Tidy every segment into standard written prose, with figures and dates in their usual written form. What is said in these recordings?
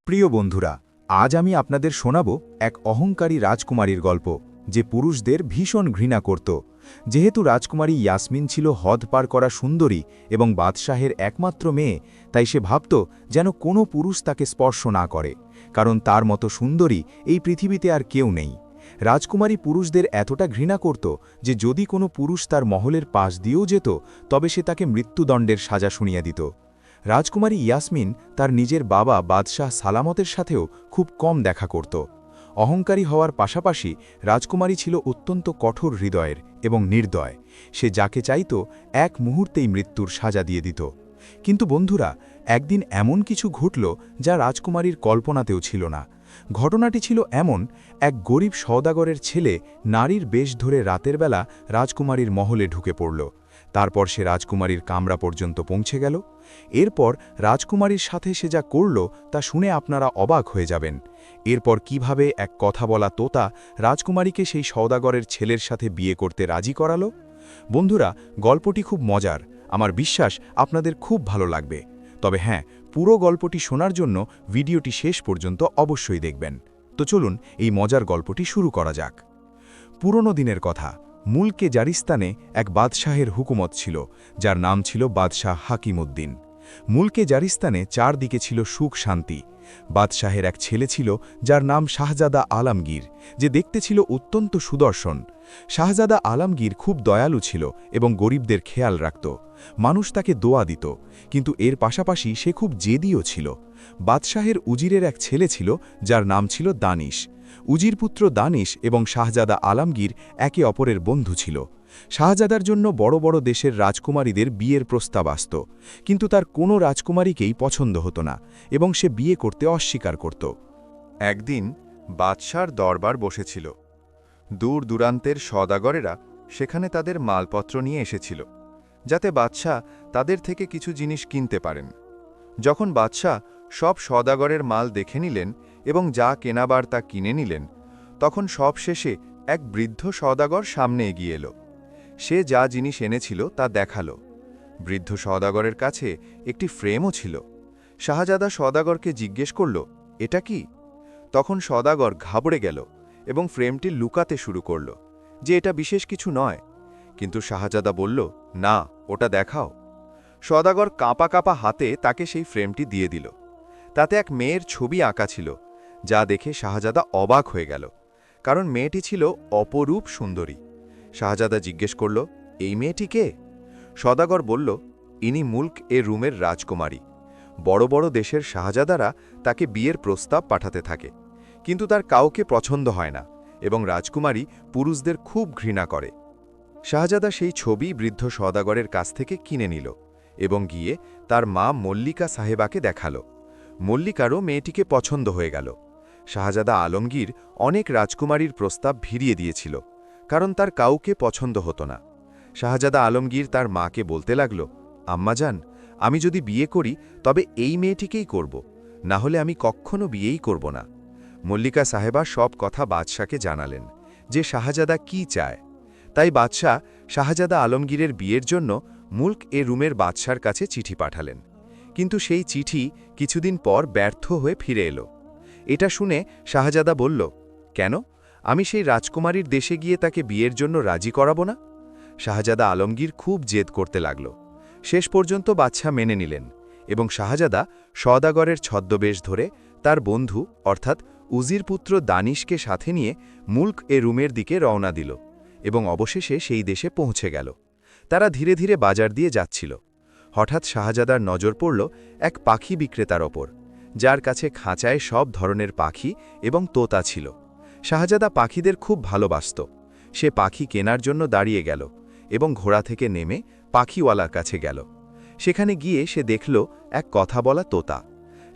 প্রিয় বন্ধুরা, আজ আমি আপনাদের শোনাব এক অহংকারী রাজকুমারীর গল্প যে পুরুষদের ভীষণ ঘৃণা করত। যেহেতু রাজকুমারী ইয়াসমিন ছিল হদ পার করা সুন্দরী এবং বাদশাহের একমাত্র মেয়ে, তাই সে ভাবত যেন কোনো পুরুষ তাকে স্পর্শ না করে, কারণ তার মতো সুন্দরী এই পৃথিবীতে আর কেউ নেই। রাজকুমারী পুরুষদের এতটা ঘৃণা করত যে যদি কোনো পুরুষ তার মহলের পাশ দিয়েও যেত, তবে সে তাকে মৃত্যুদণ্ডের সাজা শুনিয়ে দিত। রাজকুমারী ইয়াসমিন তার নিজের বাবা বাদশাহ সালামতের সাথেও খুব কম দেখা করত। অহংকারী হওয়ার পাশাপাশি রাজকুমারী ছিল অত্যন্ত কঠোর হৃদয়ের এবং নির্দয়। সে যাকে চাইত এক মুহূর্তেই মৃত্যুর সাজা দিয়ে দিত। কিন্তু বন্ধুরা, একদিন এমন কিছু ঘটল যা রাজকুমারীর কল্পনাতেও ছিল না। ঘটনাটি ছিল এমন: এক গরিব সওদাগরের ছেলে নারীর বেশ ধরে রাতের বেলা রাজকুমারীর মহলে ঢুকে পড়ল। তারপর সে রাজকুমারীর কামরা পর্যন্ত পৌঁছে গেল। এরপর রাজকুমারীর সাথে সে যা করল তা শুনে আপনারা অবাক হয়ে যাবেন। এরপর কিভাবে এক কথা বলা তোতা রাজকুমারীকে সেই সওদাগরের ছেলের সাথে বিয়ে করতে রাজি করালো। বন্ধুরা, গল্পটি খুব মজার। আমার বিশ্বাস আপনাদের খুব ভালো লাগবে। তবে হ্যাঁ, পুরো গল্পটি শোনার জন্য ভিডিওটি শেষ পর্যন্ত অবশ্যই দেখবেন। তো চলুন এই মজার গল্পটি শুরু করা যাক। পুরনো দিনের কথা। মুলকে জারিস্তানে এক বাদশাহের হুকুমত ছিল, যার নাম ছিল বাদশাহ হাকিমউদ্দিন। মুলকে জারিস্তানে চারদিকে ছিল সুখ শান্তি। বাদশাহের এক ছেলে ছিল যার নাম শাহজাদা আলমগীর, যে দেখতে ছিল অত্যন্ত সুদর্শন। শাহজাদা আলমগীর খুব দয়ালু ছিল এবং গরিবদের খেয়াল রাখত। মানুষ তাকে দোয়া দিত, কিন্তু এর পাশাপাশি সে খুব জেদিও ছিল। বাদশাহের উজিরের এক ছেলে ছিল যার নাম ছিল দানিশ। উজির পুত্র দানিশ এবং শাহজাদা আলমগীর একে অপরের বন্ধু ছিল। শাহজাদার জন্য বড় বড় দেশের রাজকুমারীদের বিয়ের প্রস্তাব আসত, কিন্তু তার কোনো রাজকুমারীকেই পছন্দ হতো না এবং সে বিয়ে করতে অস্বীকার করত। একদিন বাদশার দরবার বসেছিল। দূর দূরান্তের সওদাগরেরা সেখানে তাদের মালপত্র নিয়ে এসেছিল, যাতে বাদশাহ তাদের থেকে কিছু জিনিস কিনতে পারেন। যখন বাদশাহ সব সওদাগরের মাল দেখে নিলেন এবং যা কেনাবার তা কিনে নিলেন, তখন সবশেষে এক বৃদ্ধ সওদাগর সামনে এগিয়ে এলো। সে যা জিনিস এনেছিল তা দেখালো। বৃদ্ধ সওদাগরের কাছে একটি ফ্রেমও ছিল। শাহজাদা সওদাগরকে জিজ্ঞেস করল, এটা কি? তখন সওদাগর ঘাবড়ে গেল এবং ফ্রেমটি লুকাতে শুরু করল যে এটা বিশেষ কিছু নয়। কিন্তু শাহজাদা বলল, না, ওটা দেখাও। সওদাগর কাঁপা কাঁপা হাতে তাকে সেই ফ্রেমটি দিয়ে দিল। তাতে এক মেয়ের ছবি আঁকা ছিল, যা দেখে শাহজাদা অবাক হয়ে গেল, কারণ মেয়েটি ছিল অপরূপ সুন্দরী। শাহজাদা জিজ্ঞেস করল, এই মেয়েটি কে? সওদাগর বলল, ইনি মুলক রুমের রাজকুমারী। বড় বড় দেশের শাহজাদারা তাকে বিয়ের প্রস্তাব পাঠাতে থাকে, কিন্তু তার কাউকে পছন্দ হয় না এবং রাজকুমারী পুরুষদের খুব ঘৃণা করে। শাহজাদা সেই ছবি বৃদ্ধ সওদাগরের কাছ থেকে কিনে নিল এবং গিয়ে তার মা মল্লিকা সাহেবাকে দেখালো। মল্লিকারও মেয়েটিকে পছন্দ হয়ে গেল। শাহজাদা আলমগীর অনেক রাজকুমারীর প্রস্তাব ভিড়িয়ে দিয়েছিল, কারণ তার কাউকে পছন্দ হতো না। শাহজাদা আলমগীর তার মাকে বলতে লাগল, আম্মাজান, আমি যদি বিয়ে করি তবে এই মেয়েটিকেই করব, না হলে আমি কখনো বিয়েই করব না। মল্লিকা সাহেবা সব কথা বাদশাকে জানালেন যে শাহজাদা কি চায়। তাই বাদশাহ শাহজাদা আলমগীরের বিয়ের জন্য মুলক রুমের বাদশার কাছে চিঠি পাঠালেন, কিন্তু সেই চিঠি কিছুদিন পর ব্যর্থ হয়ে ফিরে এলো। এটা শুনে শাহজাদা বলল, কেন? আমি সেই রাজকুমারীর দেশে গিয়ে তাকে বিয়ের জন্য রাজি করাবো না? শাহজাদা আলমগীর খুব জেদ করতে লাগল। শেষ পর্যন্ত বাদশাহ মেনে নিলেন এবং শাহজাদা সওদাগরের ছদ্মবেশ ধরে তার বন্ধু অর্থাৎ উজির পুত্র দানিশকে সাথে নিয়ে মুলক রুমের দিকে রওনা দিল এবং অবশেষে সেই দেশে পৌঁছে গেল। তারা ধীরে ধীরে বাজার দিয়ে যাচ্ছিল। হঠাৎ শাহজাদার নজর পড়ল এক পাখি বিক্রেতার ওপর, যার কাছে খাঁচায় সব ধরনের পাখি এবং তোতা ছিল। শাহজাদা পাখিদের খুব ভালোবাসত। সে পাখি কেনার জন্য দাঁড়িয়ে গেল এবং ঘোড়া থেকে নেমে পাখিওয়ালার কাছে গেল। সেখানে গিয়ে সে দেখল এক কথা বলা তোতা।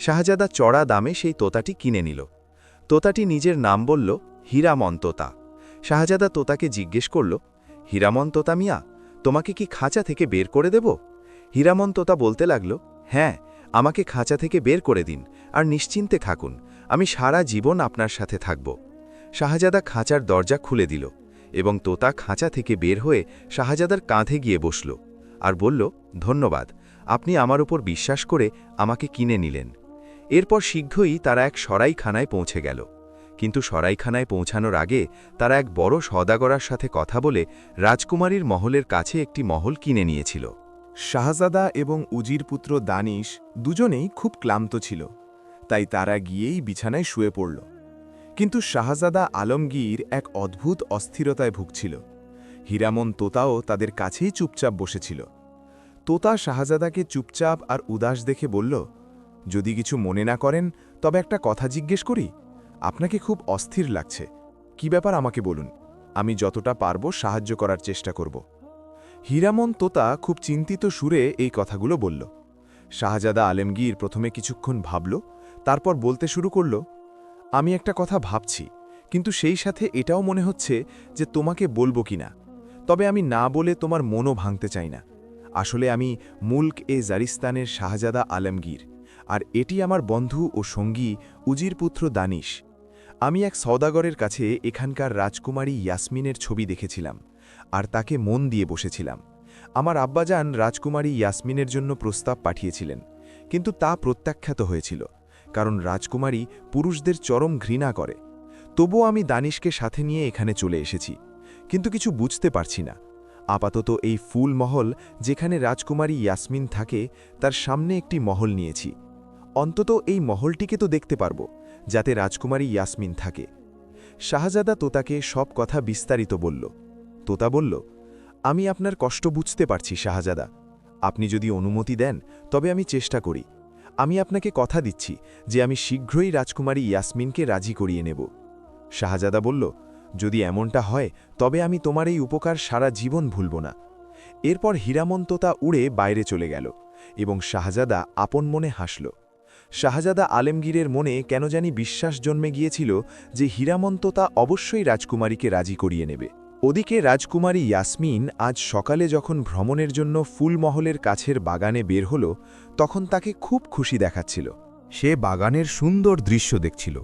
শাহজাদা চড়া দামে সেই তোতাটি কিনে নিল। তোতাটি নিজের নাম বলল হীরামন তোতা। শাহজাদা তোতাকে জিজ্ঞেস করল, হীরামন তোতা মিয়া, তোমাকে কি খাঁচা থেকে বের করে দেব? হীরামন তোতা বলতে লাগল, হ্যাঁ, আমাকে খাঁচা থেকে বের করে দিন আর নিশ্চিন্তে থাকুন, আমি সারা জীবন আপনার সাথে থাকব। শাহজাদা খাঁচার দরজা খুলে দিল এবং তোতা খাঁচা থেকে বের হয়ে শাহজাদার কাঁধে গিয়ে বসল আর বলল, ধন্যবাদ, আপনি আমার উপর বিশ্বাস করে আমাকে কিনে নিলেন। এরপর শীঘ্রই তারা এক সরাইখানায় পৌঁছে গেল। কিন্তু সরাইখানায় পৌঁছানোর আগে তারা এক বড় সওদাগরের সাথে কথা বলে রাজকুমারীর মহলের কাছে একটি মহল কিনে নিয়েছিল। শাহজাদা এবং উজির পুত্র দানিশ দুজনেই খুব ক্লান্ত ছিল, তাই তারা গিয়েই বিছানায় শুয়ে পড়ল। কিন্তু শাহজাদা আলমগীর এক অদ্ভুত অস্থিরতায় ভুগছিল। হীরামন তোতাও তাদের কাছেই চুপচাপ বসেছিল। তোতা শাহজাদাকে চুপচাপ আর উদাস দেখে বলল, যদি কিছু মনে না করেন তবে একটা কথা জিজ্ঞেস করি। আপনাকে খুব অস্থির লাগছে, কি ব্যাপার আমাকে বলুন, আমি যতটা পারব সাহায্য করার চেষ্টা করব। হীরামন তোতা খুব চিন্তিত সুরে এই কথাগুলো বলল। শাহজাদা আলমগীর প্রথমে কিছুক্ষণ ভাবল, তারপর বলতে শুরু করল, আমি একটা কথা ভাবছি, কিন্তু সেই সাথে এটাও মনে হচ্ছে যে তোমাকে বলবো কিনা। তবে আমি না বলে তোমার মনও ভাঙতে চাই না। আসলে আমি মুলক-এ-জারিস্তানের শাহজাদা আলমগীর, আর এটি আমার বন্ধু ও সঙ্গী উজির পুত্র দানিশ। আমি এক সওদাগরের কাছে এখানকার রাজকুমারী ইয়াসমিনের ছবি দেখেছিলাম, আর তাকে মন দিয়ে বসেছিলাম। আমার আব্বাজান রাজকুমারী ইয়াসমিনের জন্য প্রস্তাব পাঠিয়েছিলেন, কিন্তু তা প্রত্যাখ্যাত হয়েছিল, কারণ রাজকুমারী পুরুষদের চরম ঘৃণা করে। তবুও আমি দানিশকে সাথে নিয়ে এখানে চলে এসেছি, কিন্তু কিছু বুঝতে পারছি না। আপাতত এই ফুল মহল যেখানে রাজকুমারী ইয়াসমিন থাকে তার সামনে একটি মহল নিয়েছি। অন্তত এই মহলটিকে তো দেখতে পারব, যাতে রাজকুমারী ইয়াসমিন থাকে। শাহজাদা তোতাকে সব কথা বিস্তারিত বলল। তোতা বলল, আমি আপনার কষ্ট বুঝতে পারছি শাহজাদা। আপনি যদি অনুমতি দেন তবে আমি চেষ্টা করি। আমি আপনাকে কথা দিচ্ছি যে আমি শীঘ্রই রাজকুমারী ইয়াসমিনকে রাজি করিয়ে নেব। শাহজাদা বলল, যদি এমনটা হয় তবে আমি তোমার এই উপকার সারা জীবন ভুলব না। এরপর হীরামন তোতা উড়ে বাইরে চলে গেল এবং শাহজাদা আপন মনে হাসল। শাহজাদা আলমগীরের মনে কেন জানি বিশ্বাস জন্মে গিয়েছিল যে হীরামন তোতা অবশ্যই রাজকুমারীকে রাজি করিয়ে নেবে। ওদিকে রাজকুমারী ইয়াসমিন আজ সকালে যখন ভ্রমণের জন্য ফুলমহলের কাছের বাগানে বের হল, তখন তাকে খুব খুশি দেখাচ্ছিল। সে বাগানের সুন্দর দৃশ্য দেখছিল।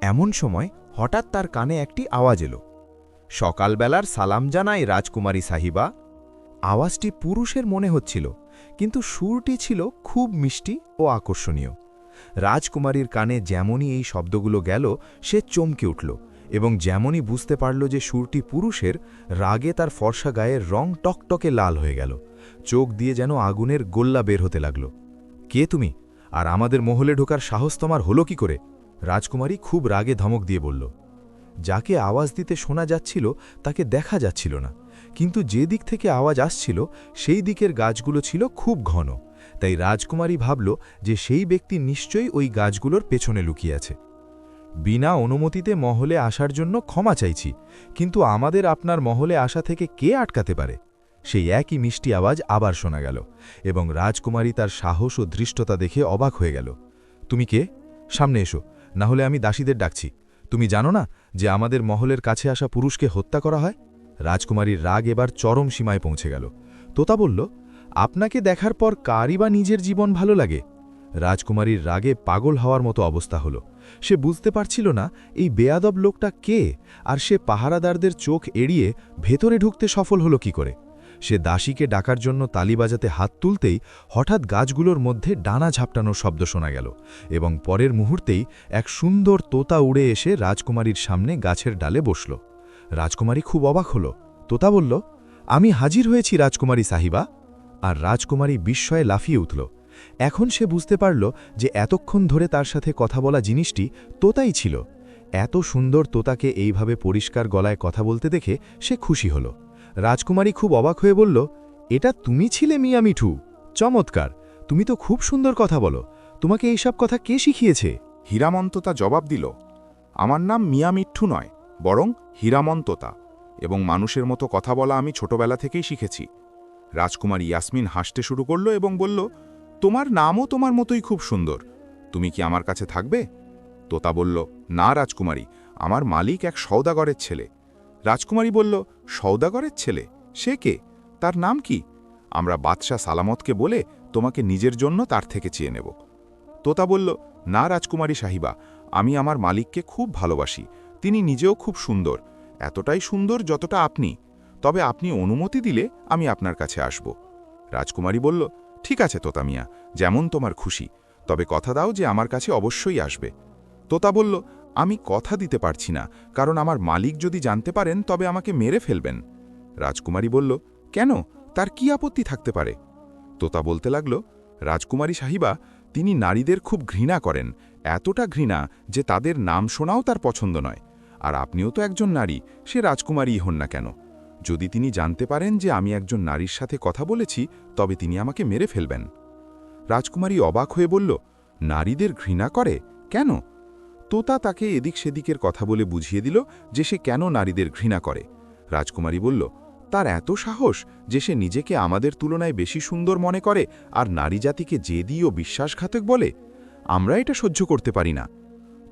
এমন সময় হঠাৎ তার কানে একটি আওয়াজ এলো, সকালবেলার সালাম জানাই রাজকুমারী সাহিবা। আওয়াজটি পুরুষের মনে হচ্ছিল, কিন্তু সুরটি ছিল খুব মিষ্টি ও আকর্ষণীয়। রাজকুমারীর কানে যেমনই এই শব্দগুলো গেল, সে চমকে উঠল এবং যেমনই বুঝতে পারল যে সুরটি পুরুষের, রাগে তার ফর্সা গায়ের রং টকটকে লাল হয়ে গেল। চোখ দিয়ে যেন আগুনের গোল্লা বের হতে লাগল। কে তুমি, আর আমাদের মহলে ঢোকার সাহস তোমার হলো কি করে? রাজকুমারী খুব রাগে ধমক দিয়ে বলল। যাকে আওয়াজ দিতে শোনা যাচ্ছিল তাকে দেখা যাচ্ছিল না, কিন্তু যে দিক থেকে আওয়াজ আসছিল সেই দিকের গাছগুলো ছিল খুব ঘন। তাই রাজকুমারী ভাবল যে সেই ব্যক্তি নিশ্চয়ই ওই গাছগুলোর পেছনে লুকিয়ে আছে। বিনা অনুমতিতে মহলে আসার জন্য ক্ষমা চাইছি, কিন্তু আমাদের আপনার মহলে আসা থেকে কে আটকাতে পারে? সেই একই মিষ্টি আওয়াজ আবার শোনা গেল এবং রাজকুমারী তার সাহস ও ধৃষ্টতা দেখে অবাক হয়ে গেল। তুমি কে? সামনে এসো, না হলে আমি দাসীদের ডাকছি। তুমি জানো না যে আমাদের মহলের কাছে আসা পুরুষকে হত্যা করা হয়? রাজকুমারীর রাগ এবার চরম সীমায় পৌঁছে গেল। তোতা বলল, আপনাকে দেখার পর কারই বা নিজের জীবন ভালো লাগে? রাজকুমারীর রাগে পাগল হওয়ার মতো অবস্থা হলো। সে বুঝতে পারছিল না এই বেয়াদব লোকটা কে, আর সে পাহারাদারদের চোখ এড়িয়ে ভেতরে ঢুকতে সফল হলো কি করে। সে দাসীকে ডাকার জন্য তালি বাজাতে হাত তুলতেই হঠাৎ গাছগুলোর মধ্যে ডানা ঝাপটানোর শব্দ শোনা গেল এবং পরের মুহূর্তেই এক সুন্দর তোতা উড়ে এসে রাজকুমারীর সামনে গাছের ডালে বসল। রাজকুমারী খুব অবাক হল। তোতা বলল, আমি হাজির হয়েছি রাজকুমারী সাহিবা। আর রাজকুমারী বিস্ময়ে লাফিয়ে উঠল। এখন সে বুঝতে পারল যে এতক্ষণ ধরে তার সাথে কথা বলা জিনিসটি তোতাই ছিল। এত সুন্দর তোতাকে এইভাবে পরিষ্কার গলায় কথা বলতে দেখে সে খুশি হল। রাজকুমারী খুব অবাক হয়ে বলল, এটা তুমি ছিলে মিয়া মিঠু? চমৎকার, তুমি তো খুব সুন্দর কথা বলো। তোমাকে এইসব কথা কে শিখিয়েছে? হীরামন তোতা জবাব দিল, আমার নাম মিয়া মিঠু নয়, বরং হীরামন তোতা, এবং মানুষের মতো কথা বলা আমি ছোটবেলা থেকেই শিখেছি। রাজকুমারী ইয়াসমিন হাসতে শুরু করল এবং বলল, তোমার নামও তোমার মতোই খুব সুন্দর। তুমি কি আমার কাছে থাকবে? তোতা বলল, না রাজকুমারী, আমার মালিক এক সওদাগরের ছেলে। রাজকুমারী বলল, সওদাগরের ছেলে? সে কে? তার নাম কি? আমরা বাদশাহ সালামতকে বলে তোমাকে নিজের জন্য তার থেকে চেয়ে নেব। তোতা বলল, না রাজকুমারী সাহিবা, আমি আমার মালিককে খুব ভালোবাসি। তিনি নিজেও খুব সুন্দর, এতটাই সুন্দর যতটা আপনি। তবে আপনি অনুমতি দিলে আমি আপনার কাছে আসব। রাজকুমারী বলল, ঠিক আছে তোতা মিয়া, যেমন তোমার খুশি। তবে কথা দাও যে আমার কাছে অবশ্যই আসবে। তোতা বলল, আমি কথা দিতে পারছি না, কারণ আমার মালিক যদি জানতে পারেন তবে আমাকে মেরে ফেলবেন। রাজকুমারী বলল, কেন, তার কি আপত্তি থাকতে পারে? তোতা বলতে লাগল, রাজকুমারী সাহিবা, তিনি নারীদের খুব ঘৃণা করেন, এতটা ঘৃণা যে তাদের নাম শোনাও তার পছন্দ নয়। আর আপনিও তো একজন নারী, সে রাজকুমারীই হন না কেন। যদি তিনি জানতে পারেন যে আমি একজন নারীর সাথে কথা বলেছি, তবে তিনি আমাকে মেরে ফেলবেন। রাজকুমারী অবাক হয়ে বলল, নারীদের ঘৃণা করে কেন? তোতা তাকে এদিক সেদিকের কথা বলে বুঝিয়ে দিল যে সে কেন নারীদের ঘৃণা করে। রাজকুমারী বলল, তার এত সাহস যে সে নিজেকে আমাদের তুলনায় বেশি সুন্দর মনে করে আর নারী জাতিকে জেদি ও বিশ্বাসঘাতক বলে। আমরা এটা সহ্য করতে পারি না।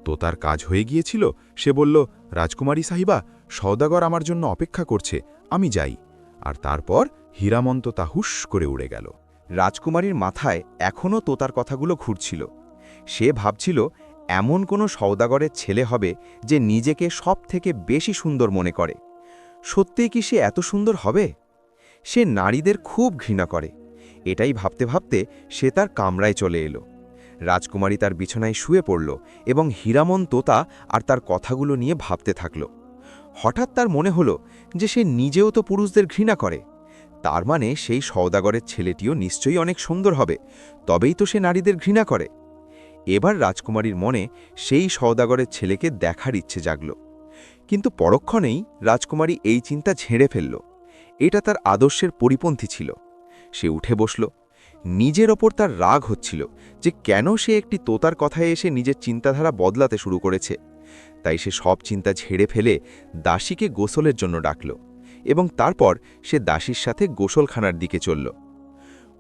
তোতার কাজ হয়ে গিয়েছিল। সে বলল, রাজকুমারী সাহিবা, সওদাগর আমার জন্য অপেক্ষা করছে, আমি যাই। আর তারপর হীরামন্ত তা হুশ করে উড়ে গেল। রাজকুমারীর মাথায় এখনও তোতার কথাগুলো ঘুরছিল। সে ভাবছিল এমন কোনো সওদাগরের ছেলে হবে যে নিজেকে সবথেকে বেশি সুন্দর মনে করে। সত্যিই কি সে এত সুন্দর হবে? সে নারীদের খুব ঘৃণা করে। এটাই ভাবতে ভাবতে সে তার কামরায় চলে এলো। রাজকুমারী তার বিছানায় শুয়ে পড়ল এবং হীরামন তোতা আর তার কথাগুলো নিয়ে ভাবতে থাকল। হঠাৎ তার মনে হলো যে সে নিজেও তো পুরুষদের ঘৃণা করে। তার মানে সেই সওদাগরের ছেলেটিও নিশ্চয়ই অনেক সুন্দর হবে, তবেই তো সে নারীদের ঘৃণা করে। এবার রাজকুমারীর মনে সেই সওদাগরের ছেলেকে দেখার ইচ্ছে জাগল। কিন্তু পরক্ষণেই রাজকুমারী এই চিন্তা ঝেড়ে ফেলল। এটা তার আদর্শের পরিপন্থী ছিল। সে উঠে বসল। নিজের ওপর তার রাগ হচ্ছিল যে কেন সে একটি তোতার কথায় এসে নিজের চিন্তাধারা বদলাতে শুরু করেছে। তাই সে সব চিন্তা ঝেড়ে ফেলে দাসীকে গোসলের জন্য ডাকল এবং তারপর সে দাসীর সাথে গোসলখানার দিকে চলল।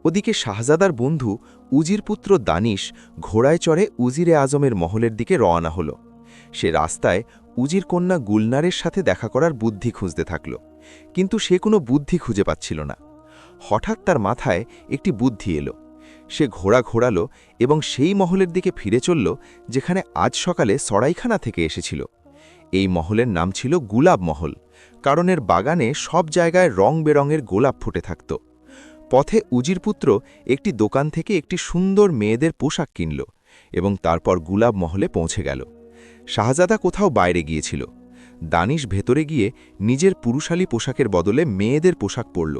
ওদিকে শাহজাদার বন্ধু উজির পুত্র দানিশ ঘোড়ায় চড়ে উজিরে আজমের মহলের দিকে রওনা হল। সে রাস্তায় উজির কন্যা গুলনারের সাথে দেখা করার বুদ্ধি খুঁজতে থাকল, কিন্তু সে কোনো বুদ্ধি খুঁজে পাচ্ছিল না। হঠাৎ তার মাথায় একটি বুদ্ধি এলো। সে ঘোড়া ঘোরালো এবং সেই মহলের দিকে ফিরে চলল যেখানে আজ সকালে সরাইখানা থেকে এসেছিল। এই মহলের নাম ছিল গুলাব মহল, কারণ এর বাগানে সব জায়গায় রং বেরঙের গোলাপ ফুটে থাকত। পথে উজির পুত্র একটি দোকান থেকে একটি সুন্দর মেয়েদের পোশাক কিনল এবং তারপর গুলাব মহলে পৌঁছে গেল। শাহজাদা কোথাও বাইরে গিয়েছিল। দানিশ ভেতরে গিয়ে নিজের পুরুষালী পোশাকের বদলে মেয়েদের পোশাক পরল।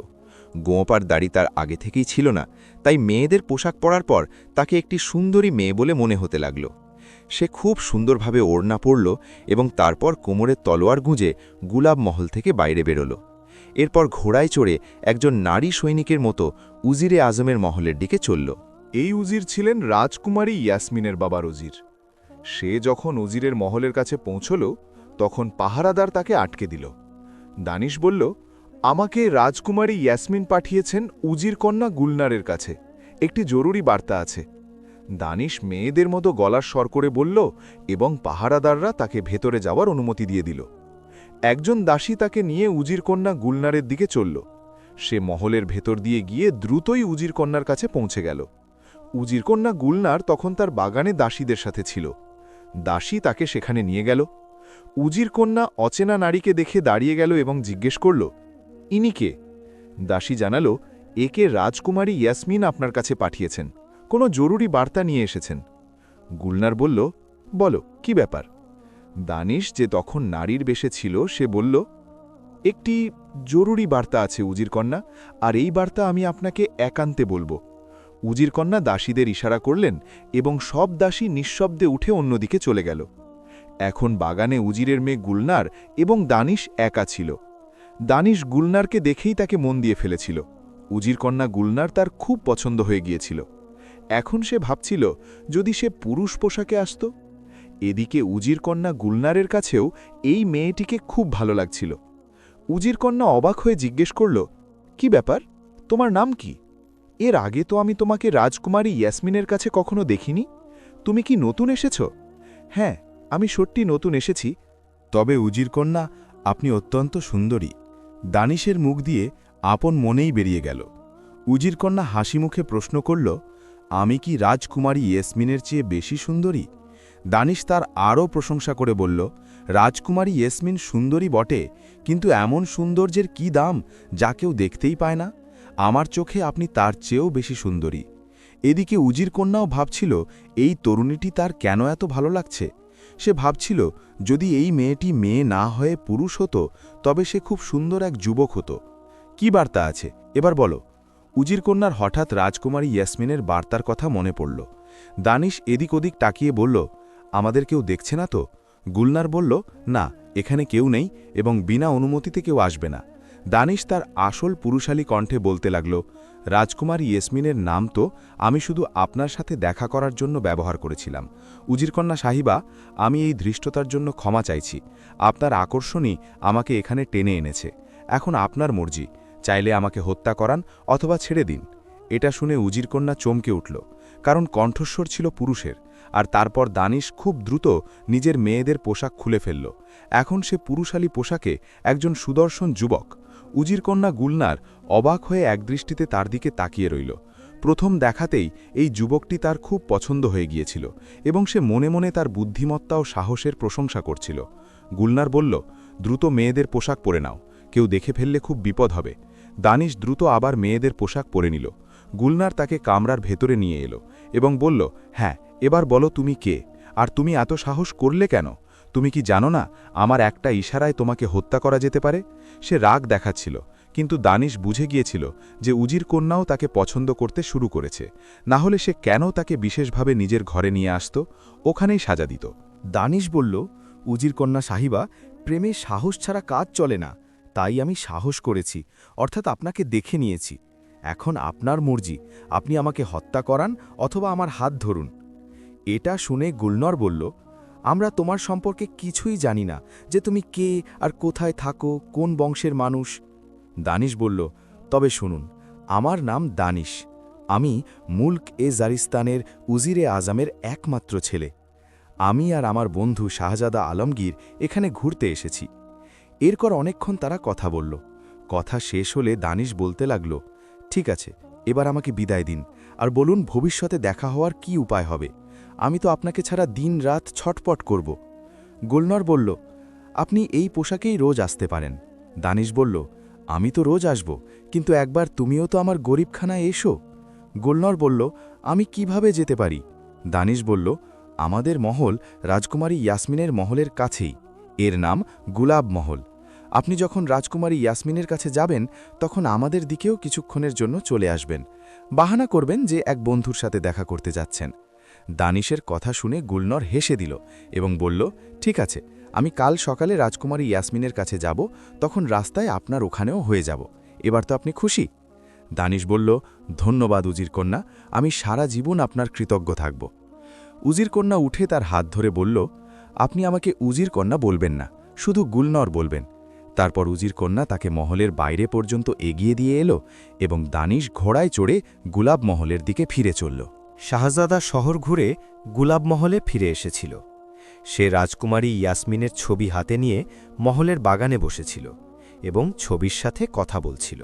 গোঁপার দাড়ি তার আগে থেকেই ছিল না, তাই মেয়েদের পোশাক পরার পর তাকে একটি সুন্দরী মেয়ে বলে মনে হতে লাগল। সে খুব সুন্দরভাবে ওড়না পরল এবং তারপর কোমরের তলোয়ার গুঁজে গুলাব মহল থেকে বাইরে বেরোল। এরপর ঘোড়ায় চড়ে একজন নারী সৈনিকের মতো উজিরে আজমের মহলের দিকে চলল। এই উজির ছিলেন রাজকুমারী ইয়াসমিনের বাবার উজির। সে যখন উজিরের মহলের কাছে পৌঁছল তখন পাহারাদার তাকে আটকে দিল। দানিশ বলল, আমাকে রাজকুমারী ইয়াসমিন পাঠিয়েছেন উজির কন্যা গুলনারের কাছে, একটি জরুরি বার্তা আছে। দানিশ মেয়েদের মতো গলার স্বর করে বলল এবং পাহারাদাররা তাকে ভেতরে যাওয়ার অনুমতি দিয়ে দিল। একজন দাসী তাকে নিয়ে উজির কন্যা গুলনারের দিকে চলল। সে মহলের ভেতর দিয়ে গিয়ে দ্রুতই উজির কন্যার কাছে পৌঁছে গেল। উজির কন্যা গুলনার তখন তার বাগানে দাসীদের সাথে ছিল। দাসী তাকে সেখানে নিয়ে গেল। উজির কন্যা অচেনা নারীকে দেখে দাঁড়িয়ে গেল এবং জিজ্ঞেস করল, ইনি কে? দাসী জানালো, একে রাজকুমারী ইয়াসমিন আপনার কাছে পাঠিয়েছেন, কোনো জরুরি বার্তা নিয়ে এসেছেন। গুলনার বলল, বলো কি ব্যাপার? দানিশ, যে তখন নারীর বেশে ছিল, সে বলল, একটি জরুরি বার্তা আছে উজির কন্যা, আর এই বার্তা আমি আপনাকে একান্তে বলবো। উজির কন্যা দাসীদের ইশারা করলেন এবং সব দাসী নিঃশব্দে উঠে অন্যদিকে চলে গেল। এখন বাগানে উজিরের মেয়ে গুলনার এবং দানিশ একা ছিল। দানিশ গুলনারকে দেখেই তাকে মন দিয়ে ফেলেছিল। উজির কন্যা গুলনার তার খুব পছন্দ হয়ে গিয়েছিল। এখন সে ভাবছিল যদি সে পুরুষ পোশাকে আসত। এদিকে উজির কন্যা গুলনারের কাছেও এই মেয়েটিকে খুব ভালো লাগছিল। উজির কন্যা অবাক হয়ে জিজ্ঞেস করল, কি ব্যাপার, তোমার নাম কি? এর আগে তো আমি তোমাকে রাজকুমারী ইয়াসমিনের কাছে কখনো দেখিনি। তুমি কি নতুন এসেছ? হ্যাঁ, আমি সত্যি নতুন এসেছি। তবে উজির কন্যা, আপনি অত্যন্ত সুন্দরী। দানিশের মুখ দিয়ে আপন মনেই বেরিয়ে গেল। উজির কন্যা হাসি মুখে প্রশ্ন করল, আমি কি রাজকুমারী ইয়াসমিনের চেয়ে বেশি সুন্দরী? দানিশ তার আরও প্রশংসা করে বলল, রাজকুমারী ইয়াসমিন সুন্দরী বটে, কিন্তু এমন সৌন্দর্যের কি দাম যা কেউ দেখতেই পায় না? আমার চোখে আপনি তার চেয়েও বেশি সুন্দরী। এদিকে উজির কন্যাও ভাবছিল এই তরুণীটি তার কেন এত ভালো লাগছে। সে ভাবছিল যদি এই মেয়েটি মেয়ে না হয়ে পুরুষ হতো তবে সে খুব সুন্দর এক যুবক হতো। কি বার্তা আছে এবার বলো। উজির কন্যার হঠাৎ রাজকুমারী ইয়াসমিনের বার্তার কথা মনে পড়ল। দানিশ এদিক ওদিক তাকিয়ে বলল, আমাদের কেউ দেখছে না তো? গুলনার বলল, না, এখানে কেউ নেই এবং বিনা অনুমতিতে কেউ আসবে না। দানিশ তার আসল পুরুষালী কণ্ঠে বলতে লাগল, রাজকুমারী ইয়াসমিনের নাম তো আমি শুধু আপনার সাথে দেখা করার জন্য ব্যবহার করেছিলাম। উজিরকন্যা সাহিবা, আমি এই ধৃষ্টতার জন্য ক্ষমা চাইছি। আপনার আকর্ষণই আমাকে এখানে টেনে এনেছে। এখন আপনার মর্জি, চাইলে আমাকে হত্যা করান অথবা ছেড়ে দিন। এটা শুনে উজিরকন্যা চমকে উঠল, কারণ কণ্ঠস্বর ছিল পুরুষের। আর তারপর দানিশ খুব দ্রুত নিজের মেয়েদের পোশাক খুলে ফেলল। এখন সে পুরুষালী পোশাকে একজন সুদর্শন যুবক। উজিরকন্যা গুলনার অবাক হয়ে একদৃষ্টিতে তার দিকে তাকিয়ে রইল। প্রথম দেখাতেই এই যুবকটি তার খুব পছন্দ হয়ে গিয়েছিল এবং সে মনে মনে তার বুদ্ধিমত্তা ও সাহসের প্রশংসা করছিল। গুলনার বলল, দ্রুত মেয়েদের পোশাক পরে নাও, কেউ দেখে ফেললে খুব বিপদ হবে। দানিশ দ্রুত আবার মেয়েদের পোশাক পরে নিল। গুলনার তাকে কামরার ভেতরে নিয়ে এলো এবং বলল, হ্যাঁ, এবার বলো তুমি কে, আর তুমি এত সাহস করলে কেন? তুমি কি জানো না আমার একটা ইশারায় তোমাকে হত্যা করা যেতে পারে? সে রাগ দেখাচ্ছিল, কিন্তু দানিশ বুঝে গিয়েছিল যে উজির কন্যাও তাকে পছন্দ করতে শুরু করেছে। না হলে সে কেন তাকে বিশেষভাবে নিজের ঘরে নিয়ে আসত, ওখানেই সাজা দিত। দানিশ বলল, উজির কন্যা সাহিবা, প্রেমে সাহস ছাড়া কাজ চলে না। তাই আমি সাহস করেছি, অর্থাৎ আপনাকে দেখে নিয়েছি। এখন আপনার মর্জি, আপনি আমাকে হত্যা করান অথবা আমার হাত ধরুন। এটা শুনে গুলনর বলল, আমরা তোমার সম্পর্কে কিছুই জানি না, যে তুমি কে আর কোথায় থাকো, কোন বংশের মানুষ। দানিশ বলল, তবে শুনুন, আমার নাম দানিশ। আমি মুলক এ জারিস্তানের উজিরে আজমের একমাত্র ছেলে। আমি আর আমার বন্ধু শাহজাদা আলমগীর এখানে ঘুরতে এসেছি। এরপর অনেকক্ষণ তারা কথা বলল। কথা শেষ হলে দানিশ বলতে লাগল, ঠিক আছে, এবার আমাকে বিদায় দিন, আর বলুন ভবিষ্যতে দেখা হওয়ার কি উপায় হবে। আমি তো আপনাকে ছাড়া দিন রাত ছটপট করব। গুলনর বলল, আপনি এই পোশাকেই রোজ আসতে পারেন। দানিশ বলল, আমি তো রোজ আসব, কিন্তু একবার তুমিও তো আমার গরিবখানায় এসো। গুলনর বলল, আমি কিভাবে যেতে পারি? দানিশ বলল, আমাদের মহল রাজকুমারী ইয়াসমিনের মহলের কাছেই। এর নাম গুলাব মহল। আপনি যখন রাজকুমারী ইয়াসমিনের কাছে যাবেন তখন আমাদের দিকেও কিছুক্ষণের জন্য চলে আসবেন। বাহানা করবেন যে এক বন্ধুর সাথে দেখা করতে যাচ্ছেন। দানিশের কথা শুনে গুলনর হেসে দিল এবং বলল, ঠিক আছে, আমি কাল সকালে রাজকুমারী ইয়াসমিনের কাছে যাব, তখন রাস্তায় আপনার ওখানেও হয়ে যাব। এবার তো আপনি খুশি? দানিশ বলল, ধন্যবাদ উজির কন্যা, আমি সারা জীবন আপনার কৃতজ্ঞ থাকব। উজির কন্যা উঠে তার হাত ধরে বলল, আপনি আমাকে উজির কন্যা বলবেন না, শুধু গুলনর বলবেন। তারপর উজির কন্যা তাকে মহলের বাইরে পর্যন্ত এগিয়ে দিয়ে এলো এবং দানিশ ঘোড়ায় চড়ে গুলাব মহলের দিকে ফিরে চলল। শাহজাদা শহর ঘুরে গুলাব মহলে ফিরে এসেছিল। সে রাজকুমারী ইয়াসমিনের ছবি হাতে নিয়ে মহলের বাগানে বসেছিল এবং ছবির সাথে কথা বলছিল।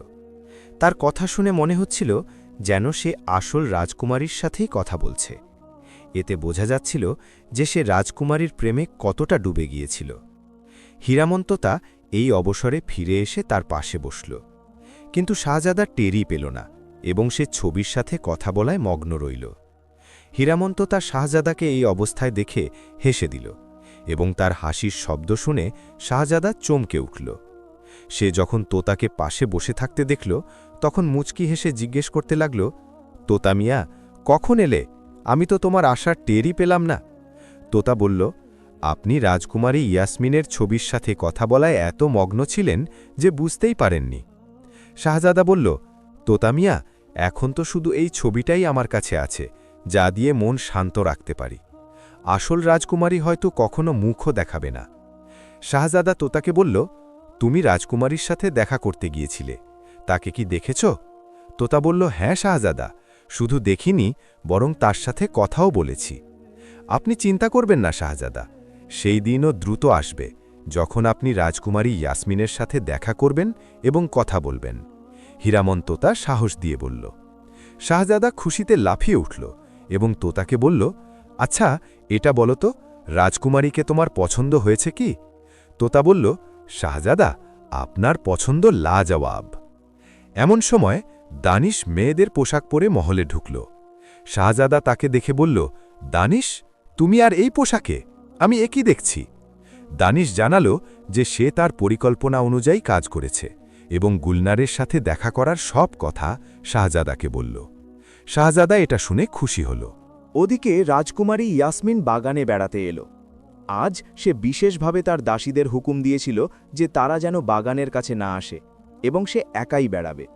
তার কথা শুনে মনে হচ্ছিল যেন সে আসল রাজকুমারীর সাথেই কথা বলছে। এতে বোঝা যাচ্ছিল যে সে রাজকুমারীর প্রেমে কতটা ডুবে গিয়েছিল। হীরামন্ততা এই অবসরে ফিরে এসে তার পাশে বসল, কিন্তু শাহজাদা টেরই পেল না এবং সে ছবির সাথে কথা বলায় মগ্ন রইল। হীরামন্ততা শাহজাদাকে এই অবস্থায় দেখে হেসে দিল এবং তার হাসির শব্দ শুনে শাহজাদা চমকে উঠল। সে যখন তোতাকে পাশে বসে থাকতে দেখল তখন মুচকি হেসে জিজ্ঞেস করতে লাগল, তোতা মিয়া, কখন এলে? আমি তো তোমার আসার টেরই পেলাম না। তোতা বলল, আপনি রাজকুমারী ইয়াসমিনের ছবির সাথে কথা বলায় এত মগ্ন ছিলেন যে বুঝতেই পারেননি। শাহজাদা বলল, তোতা মিয়া, এখন তো শুধু এই ছবিটাই আমার কাছে আছে, যা দিয়ে মন শান্ত রাখতে পারি। আসল রাজকুমারী হয়তো কখনো মুখও দেখাবে না। শাহজাদা তোতাকে বলল, তুমি রাজকুমারীর সাথে দেখা করতে গিয়েছিলে, তাকে কি দেখেছ? তোতা বলল, হ্যাঁ শাহজাদা, শুধু দেখিনি, বরং তার সাথে কথাও বলেছি। আপনি চিন্তা করবেন না শাহজাদা, সেই দিনও দ্রুত আসবে যখন আপনি রাজকুমারী ইয়াসমিনের সাথে দেখা করবেন এবং কথা বলবেন। হীরামন্ততা সাহস দিয়ে বলল। শাহজাদা খুশিতে লাফিয়ে উঠল এবং তোতাকে বলল, আচ্ছা, এটা বলো তো, রাজকুমারীকে তোমার পছন্দ হয়েছে কি? তোতা বলল, শাহজাদা, আপনার পছন্দ লাজবাব। এমন সময় দানিশ মেয়েদের পোশাক পরে মহলে ঢুকল। শাহজাদা তাকে দেখে বলল, দানিশ, তুমি আর এই পোশাকে? আমি একই দেখছি। দানিশ জানালো যে সে তার পরিকল্পনা অনুযায়ী কাজ করেছে এবং গুলনারের সাথে দেখা করার সব কথা শাহজাদাকে বলল। শাহজাদা এটা শুনে খুশি হল। ওদিকে রাজকুমারী ইয়াসমিন বাগানে বেড়াতে এলো। আজ সে বিশেষভাবে তার দাসীদের হুকুম দিয়েছিল যে তারা যেন বাগানের কাছে না আসে এবং সে একাই বেড়াবে।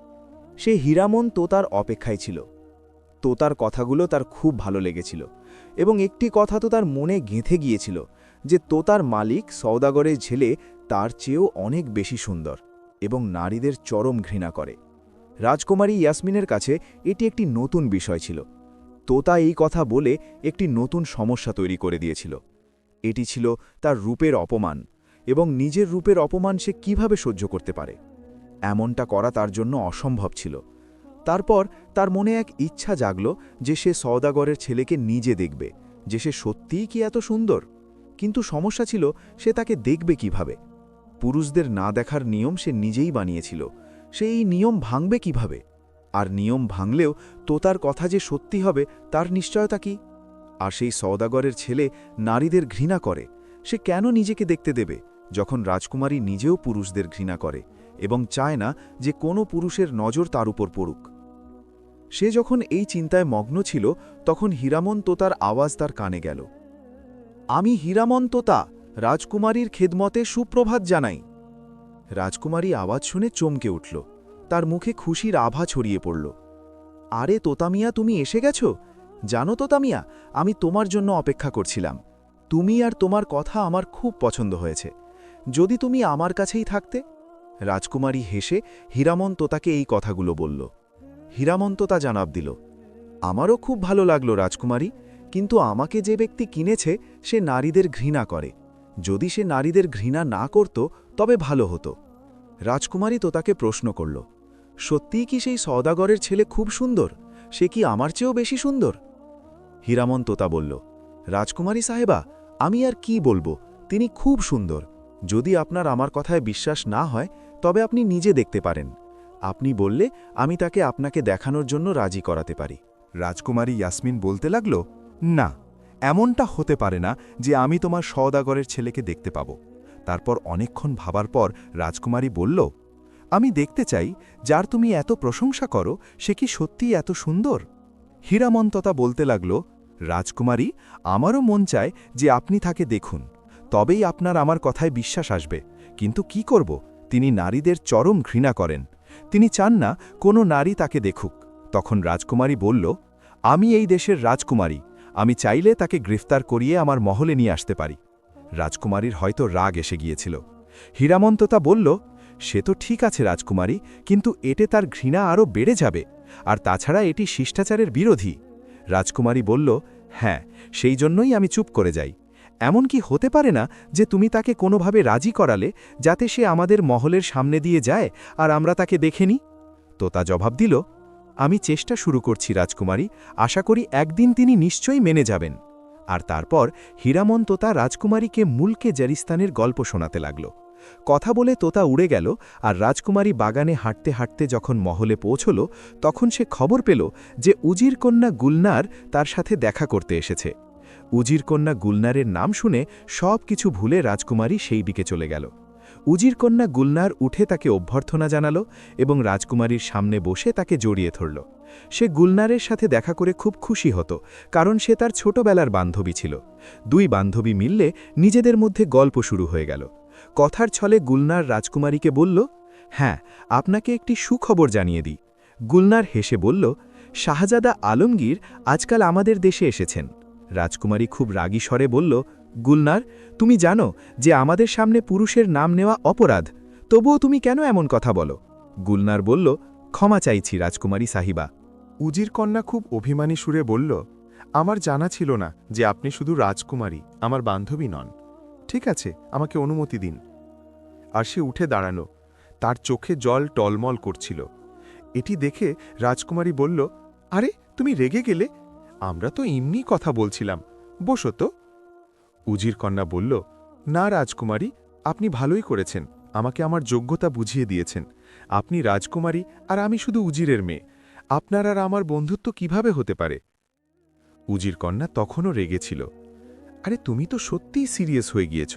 সে হীরামন তোতার অপেক্ষায় ছিল। তোতার কথাগুলো তার খুব ভালো লেগেছিল এবং একটি কথা তো তার মনে গেঁথে গিয়েছিল যে তোতার মালিক সওদাগরের ছেলে তার চেয়েও অনেক বেশি সুন্দর এবং নারীদের চরম ঘৃণা করে। রাজকুমারী ইয়াসমিনের কাছে এটি একটি নতুন বিষয় ছিল। তোতা এই কথা বলে একটি নতুন সমস্যা তৈরি করে দিয়েছিল। এটি ছিল তার রূপের অপমান এবং নিজের রূপের অপমান সে কিভাবে সহ্য করতে পারে। এমনটা করা তার জন্য অসম্ভব ছিল। তারপর তার মনে এক ইচ্ছা জাগল যে সে সওদাগরের ছেলেকে নিজে দেখবে, যে সে সত্যিই কি এত সুন্দর। কিন্তু সমস্যা ছিল সে তাকে দেখবে কিভাবে। পুরুষদের না দেখার নিয়ম সে নিজেই বানিয়েছিল। সে এই নিয়ম ভাঙবে কিভাবে? আর নিয়ম ভাঙলেও তোতার কথা যে সত্যি হবে তার নিশ্চয়তা কি? আর সেই সওদাগরের ছেলে নারীদের ঘৃণা করে। সে কেন নিজেকে দেখতে দেবে যখন রাজকুমারী নিজেও পুরুষদের ঘৃণা করে এবং চায় না যে কোনো পুরুষের নজর তার উপর পড়ুক? সে যখন এই চিন্তায় মগ্ন ছিল তখন হীরামন তোতার আওয়াজ তার কানে গেল। আমি হীরামন তোতা, রাজকুমারীর খেদমতে সুপ্রভাত জানাই। রাজকুমারী আওয়াজ শুনে চমকে উঠল। তার মুখে খুশির আভা ছড়িয়ে পড়ল। আরে তোতামিয়া, তুমি এসে গেছ? জানো তোতামিয়া, আমি তোমার জন্য অপেক্ষা করছিলাম। তুমি আর তোমার কথা আমার খুব পছন্দ হয়েছে। যদি তুমি আমার কাছেই থাকতে। রাজকুমারী হেসে হীরামন তোতাকে এই কথাগুলো বলল। হীরামন তোতা জবাব দিল, আমারও খুব ভালো লাগলো রাজকুমারী, কিন্তু আমাকে যে ব্যক্তি কিনেছে সে নারীদের ঘৃণা করে। যদি সে নারীদের ঘৃণা না করত তবে ভালো হতো। রাজকুমারী তোতাকে প্রশ্ন করল, সত্যিই কি সেই সওদাগরের ছেলে খুব সুন্দর? সে কি আমার চেয়েও বেশি সুন্দর? হীরামন তোতা বলল, রাজকুমারী সাহেবা, আমি আর কি বলবো, তিনি খুব সুন্দর। যদি আপনার আমার কথায় বিশ্বাস না হয় তবে আপনি নিজে দেখতে পারেন। আপনি বললে আমি তাকে আপনাকে দেখানোর জন্য রাজি করাতে পারি। রাজকুমারী ইয়াসমিন বলতে লাগল, না, এমনটা হতে পারে না যে আমি তোমার সওদাগরের ছেলেকে দেখতে পাব। তারপর অনেকক্ষণ ভাবার পর রাজকুমারী বলল, আমি দেখতে চাই যার তুমি এত প্রশংসা করো সে কি সত্যিই এত সুন্দর? হীরামন্ততা বলতে লাগল, রাজকুমারী, আমারও মন চায় যে আপনি তাকে দেখুন, তবেই আপনার আমার কথায় বিশ্বাস আসবে। কিন্তু কি করব, তিনি নারীদের চরম ঘৃণা করেন। তিনি চান না কোনো নারী তাকে দেখুক। তখন রাজকুমারী বলল, আমি এই দেশের রাজকুমারী, আমি চাইলে তাকে গ্রেফতার করিয়ে আমার মহলে নিয়ে আসতে পারি। রাজকুমারীর হয়তো রাগ এসে গিয়েছিল। হীরামন্ততা বলল, সে তো ঠিক আছে রাজকুমারী, কিন্তু এতে তার ঘৃণা আরও বেড়ে যাবে, আর তাছাড়া এটি শিষ্টাচারের বিরোধী। রাজকুমারী বলল, হ্যাঁ, সেই জন্যই আমি চুপ করে যাই। এমন কি হতে পারে না যে তুমি তাকে কোনোভাবে রাজি করালে যাতে সে আমাদের মহলের সামনে দিয়ে যায় আর আমরা তাকে দেখে নিই? তোতা জবাব দিল, আমি চেষ্টা শুরু করছি রাজকুমারী, আশা করি একদিন তিনি নিশ্চয়ই মেনে যাবেন। আর তারপর হীরামন তোতা রাজকুমারীকে মুলকে জারিস্তানের গল্প শোনাতে লাগল। কথা বলে তোতা উড়ে গেল, আর রাজকুমারী বাগানে হাঁটতে হাঁটতে যখন মহলে পৌঁছল তখন সে খবর পেল যে উজির কন্যা গুলনার তার সাথে দেখা করতে এসেছে। উজির কন্যা গুলনারের নাম শুনে সব কিছু ভুলে রাজকুমারী সেই দিকে চলে গেল। উজির কন্যা গুলনার উঠে তাকে অভ্যর্থনা জানাল এবং রাজকুমারীর সামনে বসে তাকে জড়িয়ে ধরল। সে গুলনারের সাথে দেখা করে খুব খুশি হতো, কারণ সে তার ছোটবেলার বান্ধবী ছিল। দুই বান্ধবী মিললে নিজেদের মধ্যে গল্প শুরু হয়ে গেল। কথার ছলে গুলনার রাজকুমারীকে বলল, হ্যাঁ, আপনাকে একটি সুখবর জানিয়ে দিই। গুলনার হেসে বলল, শাহজাদা আলমগীর আজকাল আমাদের দেশে এসেছেন। রাজকুমারী খুব রাগী স্বরে বলল, গুলনার, তুমি জানো যে আমাদের সামনে পুরুষের নাম নেওয়া অপরাধ, তবুও তুমি কেন এমন কথা বলো? গুলনার বলল, ক্ষমা চাইছি রাজকুমারী সাহিবা। উজির কন্যা খুব অভিমানী সুরে বলল, আমার জানা ছিল না যে আপনি শুধু রাজকুমারী, আমার বান্ধবী নন। ঠিক আছে, আমাকে অনুমতি দিন। আর সে উঠে দাঁড়ানো। তার চোখে জল টলমল করছিল। এটি দেখে রাজকুমারী বলল, আরে, তুমি রেগে গেলে? আমরা তো এমনি কথা বলছিলাম, বসো তো। উজির কন্যা বলল, না রাজকুমারী, আপনি ভালোই করেছেন, আমাকে আমার যোগ্যতা বুঝিয়ে দিয়েছেন। আপনি রাজকুমারী আর আমি শুধু উজিরের মেয়ে। আপনার আর আমার বন্ধুত্ব কিভাবে হতে পারে? উজির কন্যা তখনও রেগেছিল। আরে তুমি তো সত্যিই সিরিয়াস হয়ে গিয়েছ।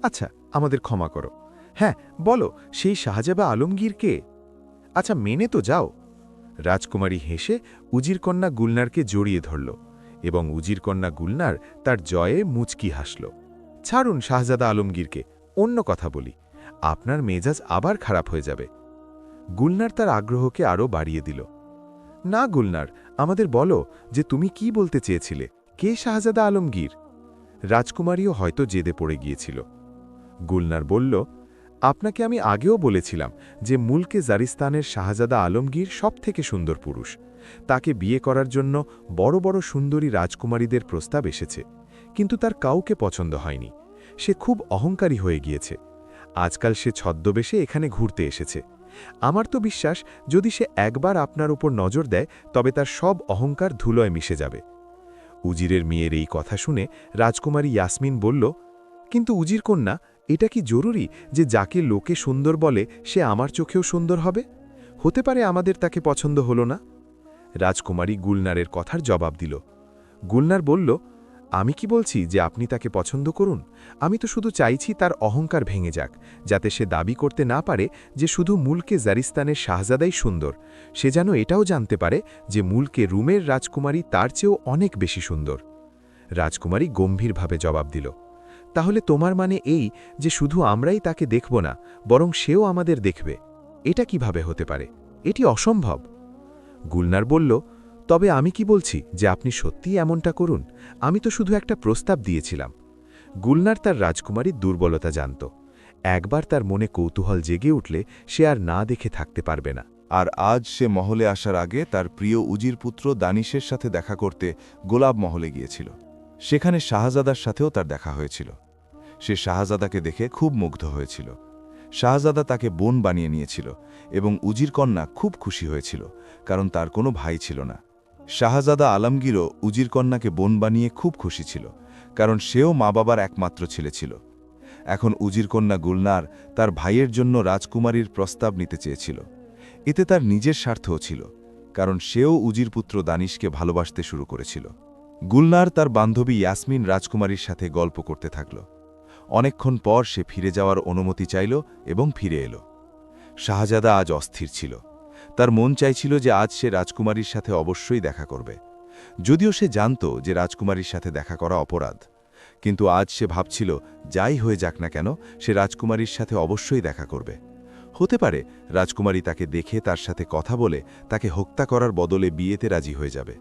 আচ্ছা, আমাদের ক্ষমা করো। হ্যাঁ, বলো, সেই শাহজাদা আলমগীর কে? আচ্ছা, মেনে তো যাও। রাজকুমারী হেসে উজির কন্যা গুলনারকে জড়িয়ে ধরল এবং উজির কন্যা গুলনার তার জয়ে মুচকি হাসল। ছাড়ুন শাহজাদা আলমগীরকে, অন্য কথা বলি। আপনার মেজাজ আবার খারাপ হয়ে যাবে। গুলনার তার আগ্রহকে আরও বাড়িয়ে দিল। না গুলনার, আমাদের বলো যে তুমি কি বলতে চেয়েছিলে। কে শাহজাদা আলমগীর? রাজকুমারীও হয়তো জেদে পড়ে গিয়েছিল। গুলনার বলল, আপনাকে আমি আগেও বলেছিলাম যে মুলকে জারিস্তানের শাহজাদা আলমগীর সবথেকে সুন্দর পুরুষ। তাকে বিয়ে করার জন্য বড় বড় সুন্দরী রাজকুমারীদের প্রস্তাব এসেছে, কিন্তু তার কাউকে পছন্দ হয়নি। সে খুব অহংকারী হয়ে গিয়েছে। আজকাল সে ছদ্মবেশে এখানে ঘুরতে এসেছে। আমার তো বিশ্বাস, যদি সে একবার আপনার উপর নজর দেয় তবে তার সব অহংকার ধুলোয় মিশে যাবে। উজিরের মেয়ের এই কথা শুনে রাজকুমারী ইয়াসমিন বলল, কিন্তু উজির কন্যা, এটা কি জরুরি যে যাকে লোকে সুন্দর বলে সে আমার চোখেও সুন্দর হবে? হতে পারে আমাদের তাকে পছন্দ হলো না। রাজকুমারী গুলনারের কথার জবাব দিল। গুলনার বলল, আমি কি বলছি যে আপনি তাকে পছন্দ করুন? আমি তো শুধু চাইছি তার অহংকার ভেঙে যাক, যাতে সে দাবি করতে না পারে যে শুধু মুলকে জারিস্তানের শাহজাদাই সুন্দর। সে যেন এটাও জানতে পারে যে মুলকে রুমের রাজকুমারী তার চেয়েও অনেক বেশি সুন্দর। রাজকুমারী গম্ভীরভাবে জবাব দিল, তাহলে তোমার মানে এই যে শুধু আমরাই তাকে দেখব না, বরং সেও আমাদের দেখবে? এটা কিভাবে হতে পারে? এটি অসম্ভব। গুলনার বলল, তবে আমি কি বলছি যে আপনি সত্যিই এমনটা করুন? আমি তো শুধু একটা প্রস্তাব দিয়েছিলাম। গুলনার তার রাজকুমারীর দুর্বলতা জানত। একবার তার মনে কৌতূহল জেগে উঠলে সে আর না দেখে থাকতে পারবে না। আর আজ সে মহলে আসার আগে তার প্রিয় উজির পুত্র দানিশের সাথে দেখা করতে গোলাপ মহলে গিয়েছিল। সেখানে শাহজাদার সাথেও তার দেখা হয়েছিল। সে শাহজাদাকে দেখে খুব মুগ্ধ হয়েছিল। শাহজাদা তাকে বোন বানিয়ে নিয়েছিল এবং উজির কন্যা খুব খুশি হয়েছিল, কারণ তার কোনো ভাই ছিল না। শাহজাদা আলমগীরও উজির কন্যাকে বোন বানিয়ে খুব খুশি ছিল, কারণ সেও মা বাবার একমাত্র ছেলে ছিল। এখন উজির কন্যা গুলনার তার ভাইয়ের জন্য রাজকুমারীর প্রস্তাব নিতে চেয়েছিল। এতে তার নিজের স্বার্থও ছিল, কারণ সেও উজির পুত্র দানিশকে ভালোবাসতে শুরু করেছিল। গুলনার তার বান্ধবী ইয়াসমিন রাজকুমারীর সাথে গল্প করতে থাকল। অনেকক্ষণ পর সে ফিরে যাওয়ার অনুমতি চাইল এবং ফিরে এলো। শাহজাদা আজ অস্থির ছিল। তার মন চাইছিল যে আজ সে রাজকুমারীর সাথে অবশ্যই দেখা করবে, যদিও সে জানত যে রাজকুমারীর সাথে দেখা করা অপরাধ। কিন্তু আজ সে ভাবছিল, যাই হয়ে যাক না কেন, সে রাজকুমারীর সাথে অবশ্যই দেখা করবে। হতে পারে রাজকুমারী তাকে দেখে তার সাথে কথা বলে তাকে হত্যা করার বদলে বিয়েতে রাজি হয়ে যাবে।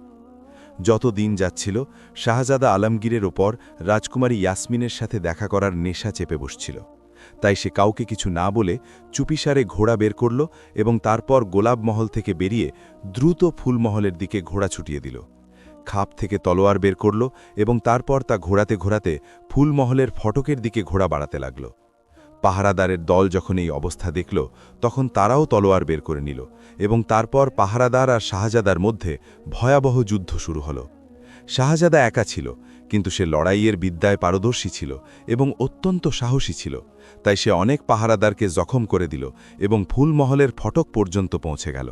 যত দিন যাচ্ছিল, শাহজাদা আলমগীরের ওপর রাজকুমারী ইয়াসমিনের সাথে দেখা করার নেশা চেপে বসছিল। তাই সে কাউকে কিছু না বলে চুপিসারে ঘোড়া বের করল এবং তারপর গোলাপ মহল থেকে বেরিয়ে দ্রুত ফুলমহলের দিকে ঘোড়া ছুটিয়ে দিল। খাপ থেকে তলোয়ার বের করল এবং তারপর তা ঘোরাতে ঘোরাতে ফুলমহলের ফটকের দিকে ঘোড়া বাড়াতে লাগল। পাহারাদারের দল যখন এই অবস্থা দেখল, তখন তারাও তলোয়ার বের করে নিল এবং তারপর পাহারাদার আর শাহজাদার মধ্যে ভয়াবহ যুদ্ধ শুরু হল। শাহজাদা একা ছিল, কিন্তু সে লড়াইয়ের বিদ্যায় পারদর্শী ছিল এবং অত্যন্ত সাহসী ছিল। তাই সে অনেক পাহারাদারকে জখম করে দিল এবং ফুলমহলের ফটক পর্যন্ত পৌঁছে গেল।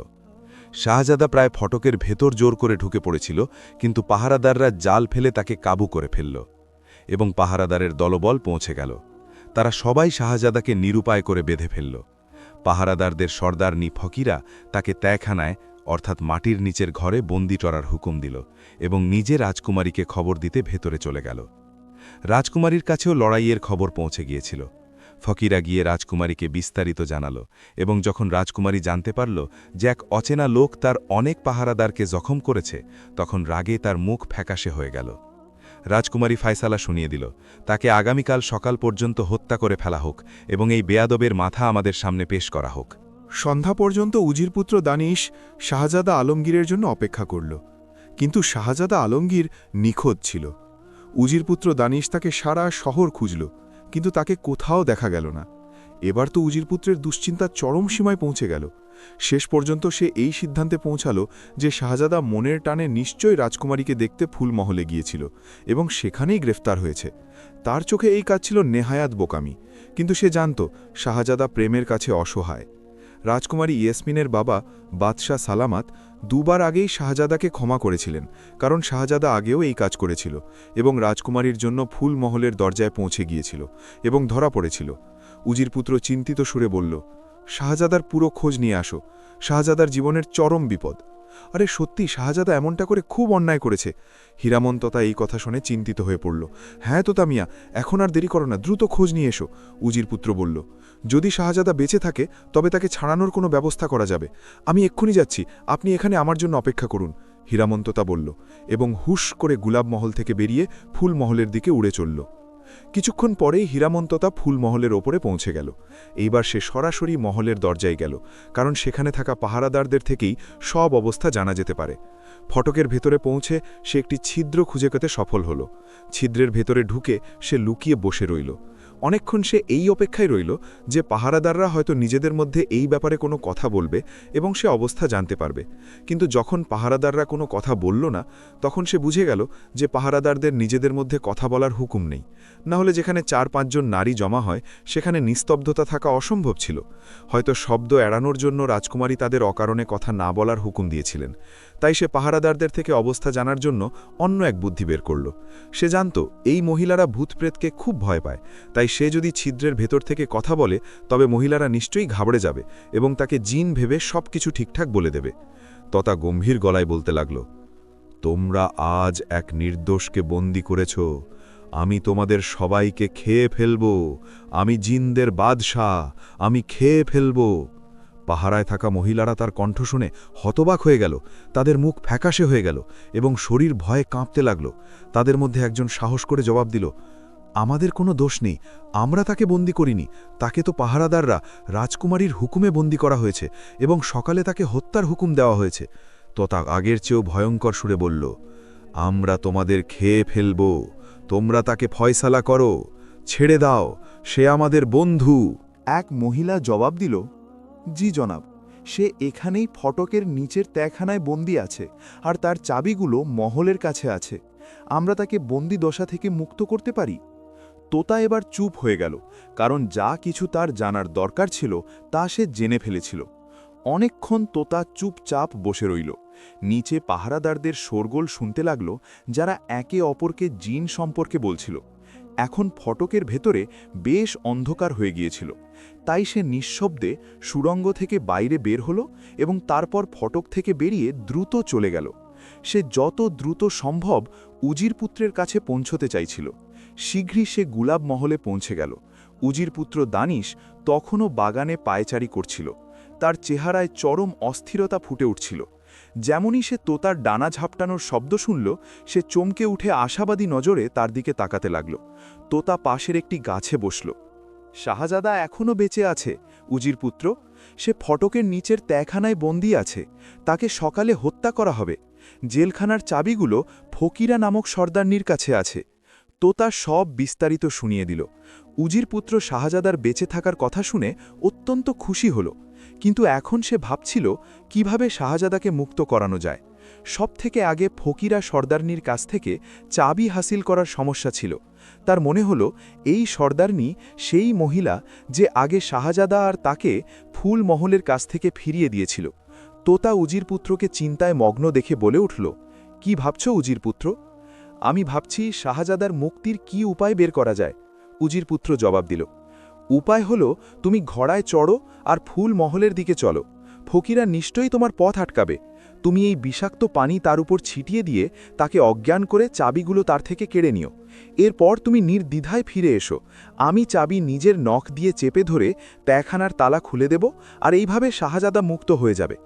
শাহজাদা প্রায় ফটকের ভেতর জোর করে ঢুকে পড়েছিল, কিন্তু পাহারাদাররা জাল ফেলে তাকে কাবু করে ফেলল এবং পাহারাদারের দলবল পৌঁছে গেল। তারা সবাই শাহজাদাকে নিরুপায় করে বেঁধে ফেলল। পাহারাদারদের সর্দারনি ফকিরা তাকে ত্যাখানায় অর্থাৎ মাটির নিচের ঘরে বন্দি করার হুকুম দিল এবং নিজে রাজকুমারীকে খবর দিতে ভেতরে চলে গেল। রাজকুমারীর কাছেও লড়াইয়ের খবর পৌঁছে গিয়েছিল। ফকিরা গিয়ে রাজকুমারীকে বিস্তারিত জানালো এবং যখন রাজকুমারী জানতে পারল যে এক অচেনা লোক তার অনেক পাহারাদারকে জখম করেছে, তখন রাগে তার মুখ ফ্যাকাশে হয়ে গেল। রাজকুমারী ফায়সালা শুনিয়ে দিল, তাকে আগামীকাল সকাল পর্যন্ত হত্যা করে ফেলা হোক এবং এই বেয়াদবের মাথা আমাদের সামনে পেশ করা হোক। সন্ধ্যা পর্যন্ত উজিরপুত্র দানিশ শাহজাদা আলমগীরের জন্য অপেক্ষা করল, কিন্তু শাহজাদা আলমগীর নিখোঁজ ছিল। উজিরপুত্র দানিশ তাকে সারা শহর খুঁজল, কিন্তু তাকে কোথাও দেখা গেল না। এবার তো উজিরপুত্রের দুশ্চিন্তার চরম সীমায় পৌঁছে গেল। শেষ পর্যন্ত সে এই সিদ্ধান্তে পৌঁছালো যে শাহজাদা মনের টানে নিশ্চয়ই রাজকুমারীকে দেখতে ফুলমহলে গিয়েছিল এবং সেখানেই গ্রেফতার হয়েছে। তার চোখে এই কাজ ছিল নেহায়াত বোকামি, কিন্তু সে জানত শাহজাদা প্রেমের কাছে অসহায়। রাজকুমারী ইয়াসমিনের বাবা বাদশাহ সালামাত দুবার আগেই শাহজাদাকে ক্ষমা করেছিলেন, কারণ শাহজাদা আগেও এই কাজ করেছিল এবং রাজকুমারীর জন্য ফুল মহলের দরজায় পৌঁছে গিয়েছিল এবং ধরা পড়েছিল। উজির পুত্র চিন্তিত সুরে বলল, শাহজাদার পুরো খোঁজ নিয়ে আসো, শাহজাদার জীবনের চরম বিপদ। আরে সত্যি শাহজাদা এমনটা করে খুব অন্যায় করেছে। হীরামন্ততা এই কথা শুনে চিন্তিত হয়ে পড়ল। হ্যাঁ তোতা মিয়া, এখন আর দেরি করো না, দ্রুত খোঁজ নিয়ে এসো, উজির পুত্র বলল। যদি শাহজাদা বেঁচে থাকে তবে তাকে ছাড়ানোর কোনো ব্যবস্থা করা যাবে। আমি এক্ষুনি যাচ্ছি, আপনি এখানে আমার জন্য অপেক্ষা করুন, হীরামন্ততা বলল এবং হুশ করে গুলাব মহল থেকে বেরিয়ে ফুল মহলের দিকে উড়ে চলল। কিছুক্ষণ পরেই হীরামন্ততা ফুলমহলের ওপরে পৌঁছে গেল। এইবার সে সরাসরি মহলের দরজায় গেল, কারণ সেখানে থাকা পাহারাদারদের থেকেই সব অবস্থা জানা যেতে পারে। ফটকের ভেতরে পৌঁছে সে একটি ছিদ্র খুঁজে পেতে সফল হল। ছিদ্রের ভেতরে ঢুকে সে লুকিয়ে বসে রইল। অনেকক্ষণ সে এই অপেক্ষায় রইল যে পাহারাদাররা হয়তো নিজেদের মধ্যে এই ব্যাপারে কোনো কথা বলবে এবং সে অবস্থা জানতে পারবে। কিন্তু যখন পাহারাদাররা কোনো কথা বলল না, তখন সে বুঝে গেল যে পাহারাদারদের নিজেদের মধ্যে কথা বলার হুকুম নেই। না হলে যেখানে ৪-৫ জন নারী জমা হয় সেখানে নিস্তব্ধতা থাকা অসম্ভব ছিল। হয়তো শব্দ এড়ানোর জন্য রাজকুমারী তাদের অকারণে কথা না বলার হুকুম দিয়েছিলেন। তাই সে পাহারাদারদের থেকে অবস্থা জানার জন্য অন্য এক বুদ্ধি বের করল। সে জানত এই মহিলারা ভূতপ্রেতকে খুব ভয় পায়, তাই সে যদি ছিদ্রের ভেতর থেকে কথা বলে তবে মহিলারা নিশ্চয়ই ঘাবড়ে যাবে এবং তাকে জিন ভেবে সবকিছু ঠিকঠাক বলে দেবে। ততা গম্ভীর গলায় বলতে লাগল, তোমরা আজ এক নির্দোষকে বন্দী করেছ, আমি তোমাদের সবাইকে খেয়ে ফেলব, আমি জিনদের বাদশাহ, আমি খেয়ে ফেলব। পাহারায় থাকা মহিলারা তার কণ্ঠ শুনে হতবাক হয়ে গেল, তাদের মুখ ফ্যাকাশে হয়ে গেল এবং শরীর ভয়ে কাঁপতে লাগল। তাদের মধ্যে একজন সাহস করে জবাব দিল, আমাদের কোনো দোষ নেই, আমরা তাকে বন্দী করিনি, তাকে তো পাহারাদাররা রাজকুমারীর হুকুমে বন্দী করা হয়েছে এবং সকালে তাকে হত্যার হুকুম দেওয়া হয়েছে। তথা আগের চেয়েও ভয়ঙ্কর সুরে বলল, আমরা তোমাদের খেয়ে ফেলব, তোমরা তাকে ফয়সালা করো, ছেড়ে দাও, সে আমাদের বন্ধু। এক মহিলা জবাব দিল, জি জনাব, সে এখানেই ফটকের নিচের ত্যাখানায় বন্দী আছে আর তার চাবিগুলো মহলের কাছে আছে। আমরা তাকে বন্দী দশা থেকে মুক্ত করতে পারি। তোতা এবার চুপ হয়ে গেল, কারণ যা কিছু তার জানার দরকার ছিল তা সে জেনে ফেলেছিল। অনেকক্ষণ তোতা চুপচাপ বসে রইল। নিচে পাহারাদারদের শোরগোল শুনতে লাগল, যারা একে অপরকে জিন সম্পর্কে বলছিল। এখন ফটকের ভেতরে বেশ অন্ধকার হয়ে গিয়েছিল, তাই সে নিঃশব্দে সুড়ঙ্গ থেকে বাইরে বের হল এবং তারপর ফটক থেকে বেরিয়ে দ্রুত চলে গেল। সে যত দ্রুত সম্ভব উজির পুত্রের কাছে পৌঁছতে চাইছিল। শীঘ্রই সে গুলাব মহলে পৌঁছে গেল। উজির পুত্র দানিশ তখনও বাগানে পায়চারি করছিল। তার চেহারায় চরম অস্থিরতা ফুটে উঠছিল। যেমনই সে তোতার ডানা ঝাপটানোর শব্দ শুনল, সে চমকে উঠে আশাবাদী নজরে তার দিকে তাকাতে লাগল। তোতা পাশের একটি গাছে বসল। শাহজাদা এখনও বেঁচে আছে, উজির পুত্র। সে ফটকের নিচের ত্যাখানায় বন্দী আছে, তাকে সকালে হত্যা করা হবে। জেলখানার চাবিগুলো ফকিরা নামক সর্দারনির কাছে আছে। তোতা সব বিস্তারিত শুনিয়ে দিল। উজির পুত্র শাহজাদার বেঁচে থাকার কথা শুনে অত্যন্ত খুশি হল, কিন্তু এখন সে ভাবছিল কিভাবে শাহজাদাকে মুক্ত করানো যায়। সবথেকে আগে ফকিরা সর্দারনির কাছ থেকে চাবি হাসিল করার সমস্যা ছিল। তার মনে হল এই সর্দারনি সেই মহিলা যে আগে শাহজাদা আর তাকে ফুল মহলের কাছ থেকে ফিরিয়ে দিয়েছিল। তোতা উজির পুত্রকে চিন্তায় মগ্ন দেখে বলে উঠল, কি ভাবছ উজির পুত্র? আমি ভাবছি শাহজাদার মুক্তির কি উপায় বের করা যায়, উজির পুত্র জবাব দিল। উপায় হলো তুমি ঘোড়ায় চড়ো আর ফুল মহলের দিকে চলো। ফকিরা নিশ্চয়ই তোমার পথ আটকাবে। তুমি এই বিষাক্ত পানি তার উপর ছিটিয়ে দিয়ে তাকে অজ্ঞান করে চাবিগুলো তার থেকে কেড়ে নিও। এরপর তুমি নির্দ্বিধায় ফিরে এসো। আমি চাবি নিজের নখ দিয়ে চেপে ধরে ত্যাখানার তালা খুলে দেব, আর এইভাবে শাহজাদা মুক্ত হয়ে যাবে।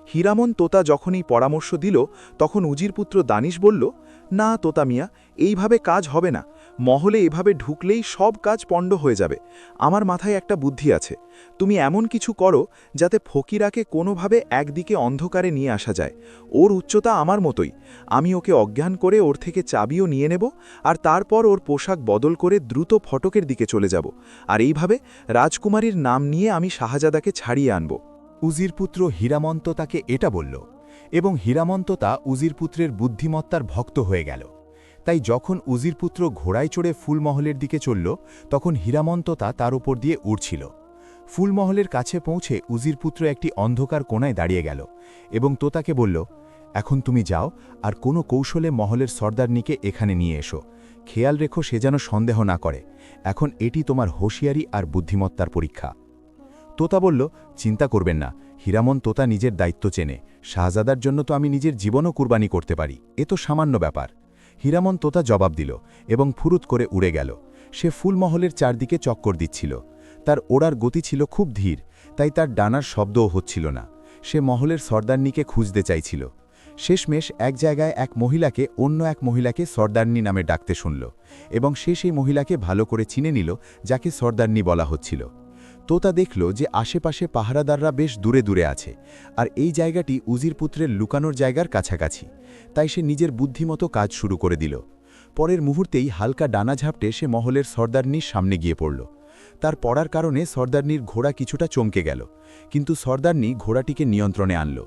হীরামন তোতা যখন এই পরামর্শ দিল, তখন উজির পুত্র দানিশ বলল, না তোতা মিয়া, এইভাবে কাজ হবে না। মহলে এভাবে ঢুকলেই সব কাজ পণ্ড হয়ে যাবে। আমার মাথায় একটা বুদ্ধি আছে। তুমি এমন কিছু করো যাতে ফকিরাকে কোনোভাবে একদিকে অন্ধকারে নিয়ে আসা যায়। ওর উচ্চতা আমার মতোই। আমি ওকে অজ্ঞান করে ওর থেকে চাবিও নিয়ে নেব, আর তারপর ওর পোশাক বদল করে দ্রুত ফটকের দিকে চলে যাব। আর এইভাবে রাজকুমারীর নাম নিয়ে আমি শাহজাদাকে ছাড়িয়ে আনব। উজির পুত্র হীরামন্ত তাকে এটা বলল, এবং হীরামন্ততা উজির পুত্রের বুদ্ধিমত্তার ভক্ত হয়ে গেল। তাই যখন উজির পুত্র ঘোড়ায় চড়ে ফুলমহলের দিকে চলল, তখন হীরামন্ততা তার উপর দিয়ে উড়ছিল। ফুলমহলের কাছে পৌঁছে উজির পুত্র একটি অন্ধকার কোণায় দাঁড়িয়ে গেল এবং তোতাকে বলল, এখন তুমি যাও আর কোনো কৌশলে মহলের সর্দারনিকে এখানে নিয়ে এসো। খেয়াল রেখো সে যেন সন্দেহ না করে। এখন এটি তোমার হুঁশিয়ারি আর বুদ্ধিমত্তার পরীক্ষা। তোতা বলল, চিন্তা করবেন না, হীরামন তোতা নিজের দায়িত্ব চেনে। শাহজাদার জন্য তো আমি নিজের জীবনও কুরবানি করতে পারি, এ তো সামান্য ব্যাপার। হীরামন তোতা জবাব দিল এবং ফুরুত করে উড়ে গেল। সে ফুলমহলের চারদিকে চক্কর দিচ্ছিল। তার ওড়ার গতি ছিল খুব ধীর, তাই তার ডানার শব্দও হচ্ছিল না। সে মহলের সর্দারনিকে খুঁজতে চাইছিল। শেষমেশ এক জায়গায় এক মহিলাকে অন্য এক মহিলাকে সর্দারনি নামে ডাকতে শুনল এবং সে সেই মহিলাকে ভালো করে চিনে নিল, যাকে সর্দারনি বলা হচ্ছিল। তোতা দেখল যে আশেপাশে পাহারাদাররা বেশ দূরে দূরে আছে, আর এই জায়গাটি উজির পুত্রের লুকানোর জায়গার কাছাকাছি। তাই সে নিজের বুদ্ধিমতো কাজ শুরু করে দিল। পরের মুহূর্তেই হালকা ডানা ঝাপটে সে মহলের সর্দারনির সামনে গিয়ে পড়ল। তার পড়ার কারণে সর্দারনির ঘোড়া কিছুটা চমকে গেল, কিন্তু সর্দারনি ঘোড়াটিকে নিয়ন্ত্রণে আনল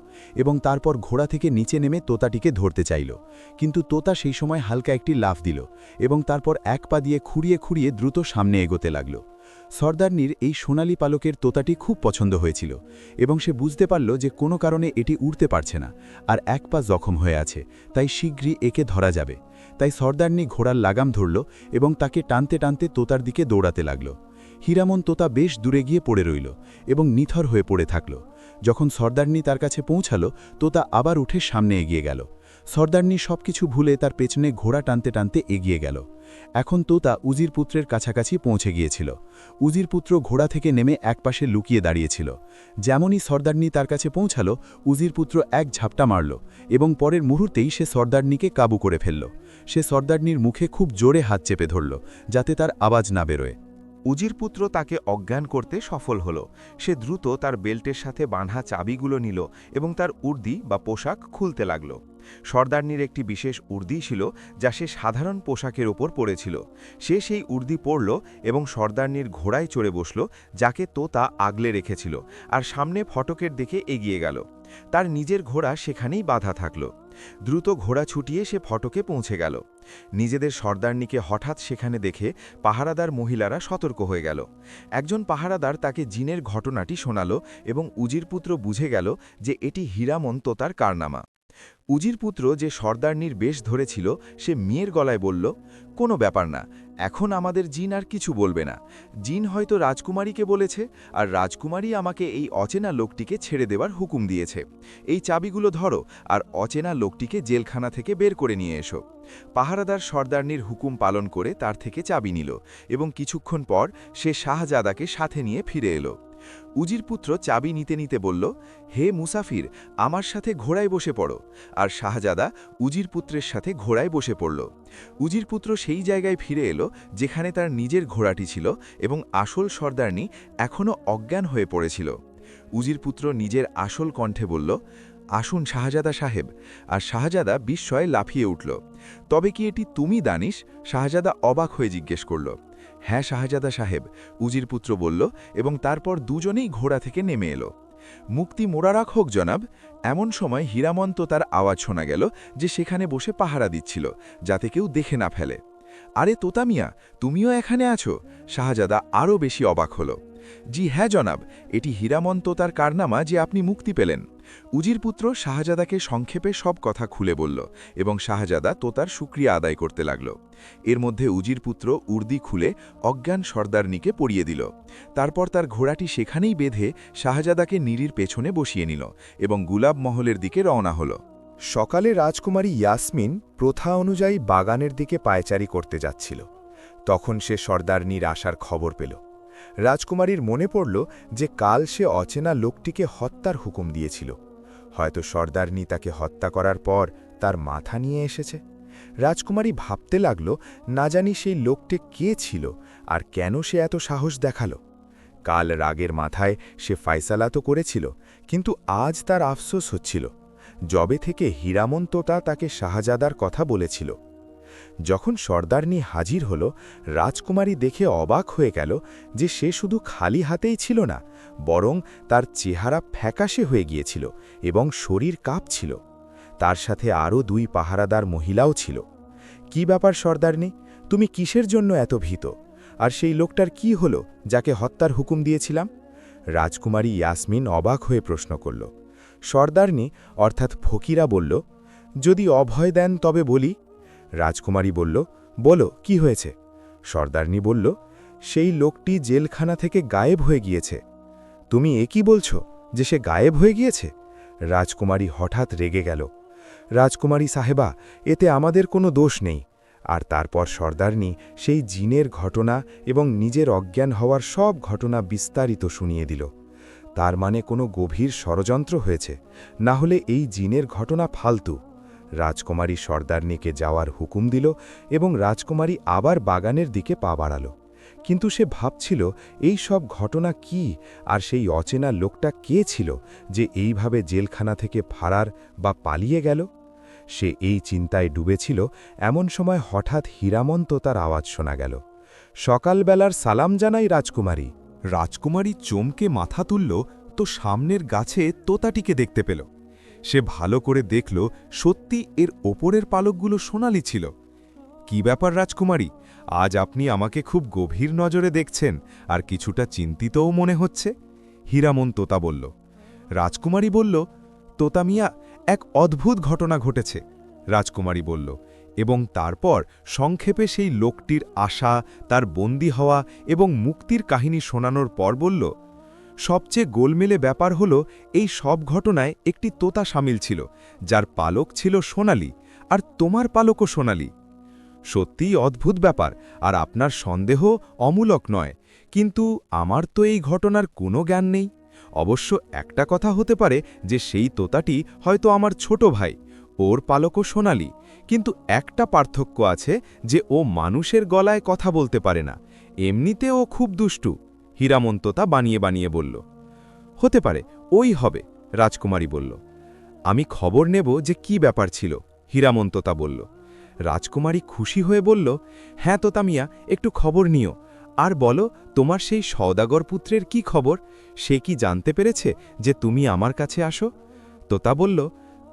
এবং তারপর ঘোড়া থেকে নিচে নেমে তোতাটিকে ধরতে চাইল। কিন্তু তোতা সেই সময় হালকা একটি লাফ দিল এবং তারপর এক পা দিয়ে খুঁড়িয়ে খুঁড়িয়ে দ্রুত সামনে এগোতে লাগল। সর্দারনির এই সোনালি পালকের তোতাটি খুব পছন্দ হয়েছিল এবং সে বুঝতে পারল যে কোনো কারণে এটি উড়তে পারছে না আর এক পা জখম হয়ে আছে, তাই শীঘ্রই একে ধরা যাবে। তাই সর্দারনি ঘোড়ার লাগাম ধরল এবং তাকে টানতে টানতে তোতার দিকে দৌড়াতে লাগল। হীরামন তোতা বেশ দূরে গিয়ে পড়ে রইল এবং নিথর হয়ে পড়ে থাকল। যখন সর্দারনি তার কাছে পৌঁছাল, তোতা আবার উঠে সামনে এগিয়ে গেল। সর্দারনি সবকিছু ভুলে তার পেছনে ঘোড়া টানতে টানতে এগিয়ে গেল। এখন তোতা উজির পুত্রের কাছাকাছি পৌঁছে গিয়েছিল। উজির পুত্র ঘোড়া থেকে নেমে একপাশে লুকিয়ে দাঁড়িয়েছিল। যেমনই সর্দারনি তার কাছে পৌঁছাল, উজির পুত্র এক ঝাপটা মারল এবং পরের মুহূর্তেই সে সর্দারনিকে কাবু করে ফেলল। সে সর্দারনির মুখে খুব জোরে হাত চেপে ধরল, যাতে তার আওয়াজ না বেরোয়। উজির পুত্র তাকে অজ্ঞান করতে সফল হল। সে দ্রুত তার বেল্টের সাথে বাঁধা চাবিগুলো নিল এবং তার উর্দি বা পোশাক খুলতে লাগল। সর্দারনির একটি বিশেষ উর্দি ছিল যা সে সাধারণ পোশাকের ওপর পরেছিল। সে সেই উর্দি পরল এবং সর্দারনির ঘোড়ায় চড়ে বসল, যাকে তোতা আগলে রেখেছিল, আর সামনে ফটকের দিকে এগিয়ে গেল। তার নিজের ঘোড়া সেখানেই বাঁধা থাকল। দ্রুত ঘোড়া ছুটিয়ে সে ফটকে পৌঁছে গেল। নিজেদের সর্দারনিকে হঠাৎ সেখানে দেখে পাহারাদার মহিলারা সতর্ক হয়ে গেল। একজন পাহারাদার তাকে জিনের ঘটনাটি শোনাল এবং উজির পুত্র বুঝে গেল যে এটি হীরামন তোতার কারনামা। উজির পুত্র যে সর্দারনির বেশ ধরেছিল, সে মেয়ের গলায় বলল, কোনো ব্যাপার না, এখন আমাদের জিন আর কিছু বলবে না। জিন হয়তো রাজকুমারীকে বলেছে, আর রাজকুমারী আমাকে এই অচেনা লোকটিকে ছেড়ে দেওয়ার হুকুম দিয়েছে। এই চাবিগুলো ধরো আর অচেনা লোকটিকে জেলখানা থেকে বের করে নিয়ে এসো। পাহারাদার সর্দারনির হুকুম পালন করে তার থেকে চাবি নিল এবং কিছুক্ষণ পর সে শাহজাদাকে সাথে নিয়ে ফিরে এলো। উজির পুত্র চাবি নিতে নিতে বলল, হে মুসাফির, আমার সাথে ঘোড়ায় বসে পড়ো। আর শাহজাদা উজির পুত্রের সাথে ঘোড়ায় বসে পড়ল। উজির পুত্র সেই জায়গায় ফিরে এলো যেখানে তার নিজের ঘোড়াটি ছিল এবং আসল সর্দারনি এখনও অজ্ঞান হয়ে পড়েছিল। উজির পুত্র নিজের আসল কণ্ঠে বলল, আসুন শাহজাদা সাহেব। আর শাহজাদা বিস্ময়ে লাফিয়ে উঠল। তবে কি এটি তুমি দানিশ? শাহজাদা অবাক হয়ে জিজ্ঞেস করল। হ্যাঁ শাহজাদা সাহেব, উজির পুত্র বলল এবং তারপর দুজনেই ঘোড়া থেকে নেমে এলো। মুক্তি মোরারাক হোক জনাব। এমন সময় হীরামন্ত তার আওয়াজ শোনা গেল যে সেখানে বসে পাহারা দিচ্ছিল, যাতে কেউ দেখে না ফেলে। আরে তোতা মিয়া, তুমিও এখানে আছো? শাহজাদা আরও বেশি অবাক হল। জি হ্যাঁ জনাব, এটি হীরামন্ত তার কারনামা যে আপনি মুক্তি পেলেন। উজির পুত্র শাহজাদাকে সংক্ষেপে সব কথা খুলে বলল এবং শাহজাদা তোতার শুকরিয়া আদায় করতে লাগল। এর মধ্যে উজির পুত্র উর্দি খুলে অজ্ঞান সর্দারনিকে পরিয়ে দিল। তারপর তার ঘোড়াটি সেখানেই বেঁধে শাহজাদাকে নিরির পেছনে বসিয়ে নিল এবং গুলাব মহলের দিকে রওনা হল। সকালে রাজকুমারী ইয়াসমিন প্রথা অনুযায়ী বাগানের দিকে পায়চারি করতে যাচ্ছিল। তখন সে সর্দারনির আসার খবর পেল। রাজকুমারীর মনে পড়ল যে কাল সে অচেনা লোকটিকে হত্যার হুকুম দিয়েছিল। হয়তো সর্দারনি তাকে হত্যা করার পর তার মাথা নিয়ে এসেছে। রাজকুমারী ভাবতে লাগল, না জানি সেই লোকটি কে ছিল আর কেন সে এত সাহস দেখাল। কাল রাগের মাথায় সে ফায়সালা তো করেছিল, কিন্তু আজ তার আফসোস হচ্ছিল। যবে থেকে হীরামন তোতা তাকে শাহজাদার কথা বলেছিল। যখন সর্দারনি হাজির হল, রাজকুমারী দেখে অবাক হয়ে গেল যে সে শুধু খালি হাতেই ছিল না, বরং তার চেহারা ফ্যাকাশে হয়ে গিয়েছিল এবং শরীর কাঁপছিল। তার সাথে আরও 2 পাহারাদার মহিলাও ছিল। কি ব্যাপার সর্দারনি, তুমি কিসের জন্য এত ভীত? আর সেই লোকটার কি হলো যাকে হত্যার হুকুম দিয়েছিলাম? রাজকুমারী ইয়াসমিন অবাক হয়ে প্রশ্ন করল। সর্দারনি অর্থাৎ ফকিরা বলল, যদি অভয় দেন তবে বলি। রাজকুমারী বলল, বলো কি হয়েছে। সর্দারনি বলল, সেই লোকটি জেলখানা থেকে গায়েব হয়ে গিয়েছে। তুমি এ কি বলছ যে সে গায়েব হয়ে গিয়েছে? রাজকুমারী হঠাৎ রেগে গেল। রাজকুমারী সাহেবা, এতে আমাদের কোনো দোষ নেই। আর তারপর সর্দারনি সেই জিনের ঘটনা এবং নিজের অজ্ঞান হওয়ার সব ঘটনা বিস্তারিত শুনিয়ে দিল। তার মানে কোনো গভীর ষড়যন্ত্র হয়েছে, না হলে এই জিনের ঘটনা ফালতু। রাজকুমারী সর্দারনিকে যাওয়ার হুকুম দিল এবং রাজকুমারী আবার বাগানের দিকে পা বাড়াল। কিন্তু সে ভাবছিল এই সব ঘটনা কি, আর সেই অচেনা লোকটা কে ছিল যে এইভাবে জেলখানা থেকে ফারার বা পালিয়ে গেল। সে এই চিন্তায় ডুবেছিল, এমন সময় হঠাৎ হীরামন্ত তার আওয়াজ শোনা গেল। সকালবেলার সালাম জানাই রাজকুমারী। রাজকুমারী চমকে মাথা তুলল তো সামনের গাছে তোতাটিকে দেখতে পেল। সে ভালো করে দেখল, সত্যি এর ওপরের পালকগুলো সোনালি ছিল। কি ব্যাপার রাজকুমারী, আজ আপনি আমাকে খুব গভীর নজরে দেখছেন আর কিছুটা চিন্তিতও মনে হচ্ছে। হীরামন তোতা বলল। রাজকুমারী বলল, তোতা মিয়া, এক অদ্ভুত ঘটনা ঘটেছে। রাজকুমারী বলল, এবং তারপর সংক্ষেপে সেই লোকটির আশা, তার বন্দী হওয়া এবং মুক্তির কাহিনী শোনানোর পর বলল, সবচেয়ে গোলমেলে ব্যাপার হল এই সব ঘটনায় একটি তোতা সামিল ছিল, যার পালক ছিল সোনালি, আর তোমার পালকও সোনালি। সত্যিই অদ্ভুত ব্যাপার, আর আপনার সন্দেহ অমূলক নয়। কিন্তু আমার তো এই ঘটনার কোনো জ্ঞান নেই। অবশ্য একটা কথা হতে পারে যে সেই তোতাটি হয়তো আমার ছোট ভাই, ওর পালকও সোনালি। কিন্তু একটা পার্থক্য আছে, যে ও মানুষের গলায় কথা বলতে পারে না। এমনিতে ও খুব দুষ্টু। হীরামন তোতা বানিয়ে বানিয়ে বলল। হতে পারে, ওই হবে, রাজকুমারী বলল। আমি খবর নেব যে কি ব্যাপার ছিল, হীরামন তোতা বলল। রাজকুমারী খুশি হয়ে বলল, হ্যাঁ তোতা মিয়া, একটু খবর নিও। আর বলো, তোমার সেই সওদাগর পুত্রের কি খবর? সে কি জানতে পেরেছে যে তুমি আমার কাছে আসো? তোতা বলল,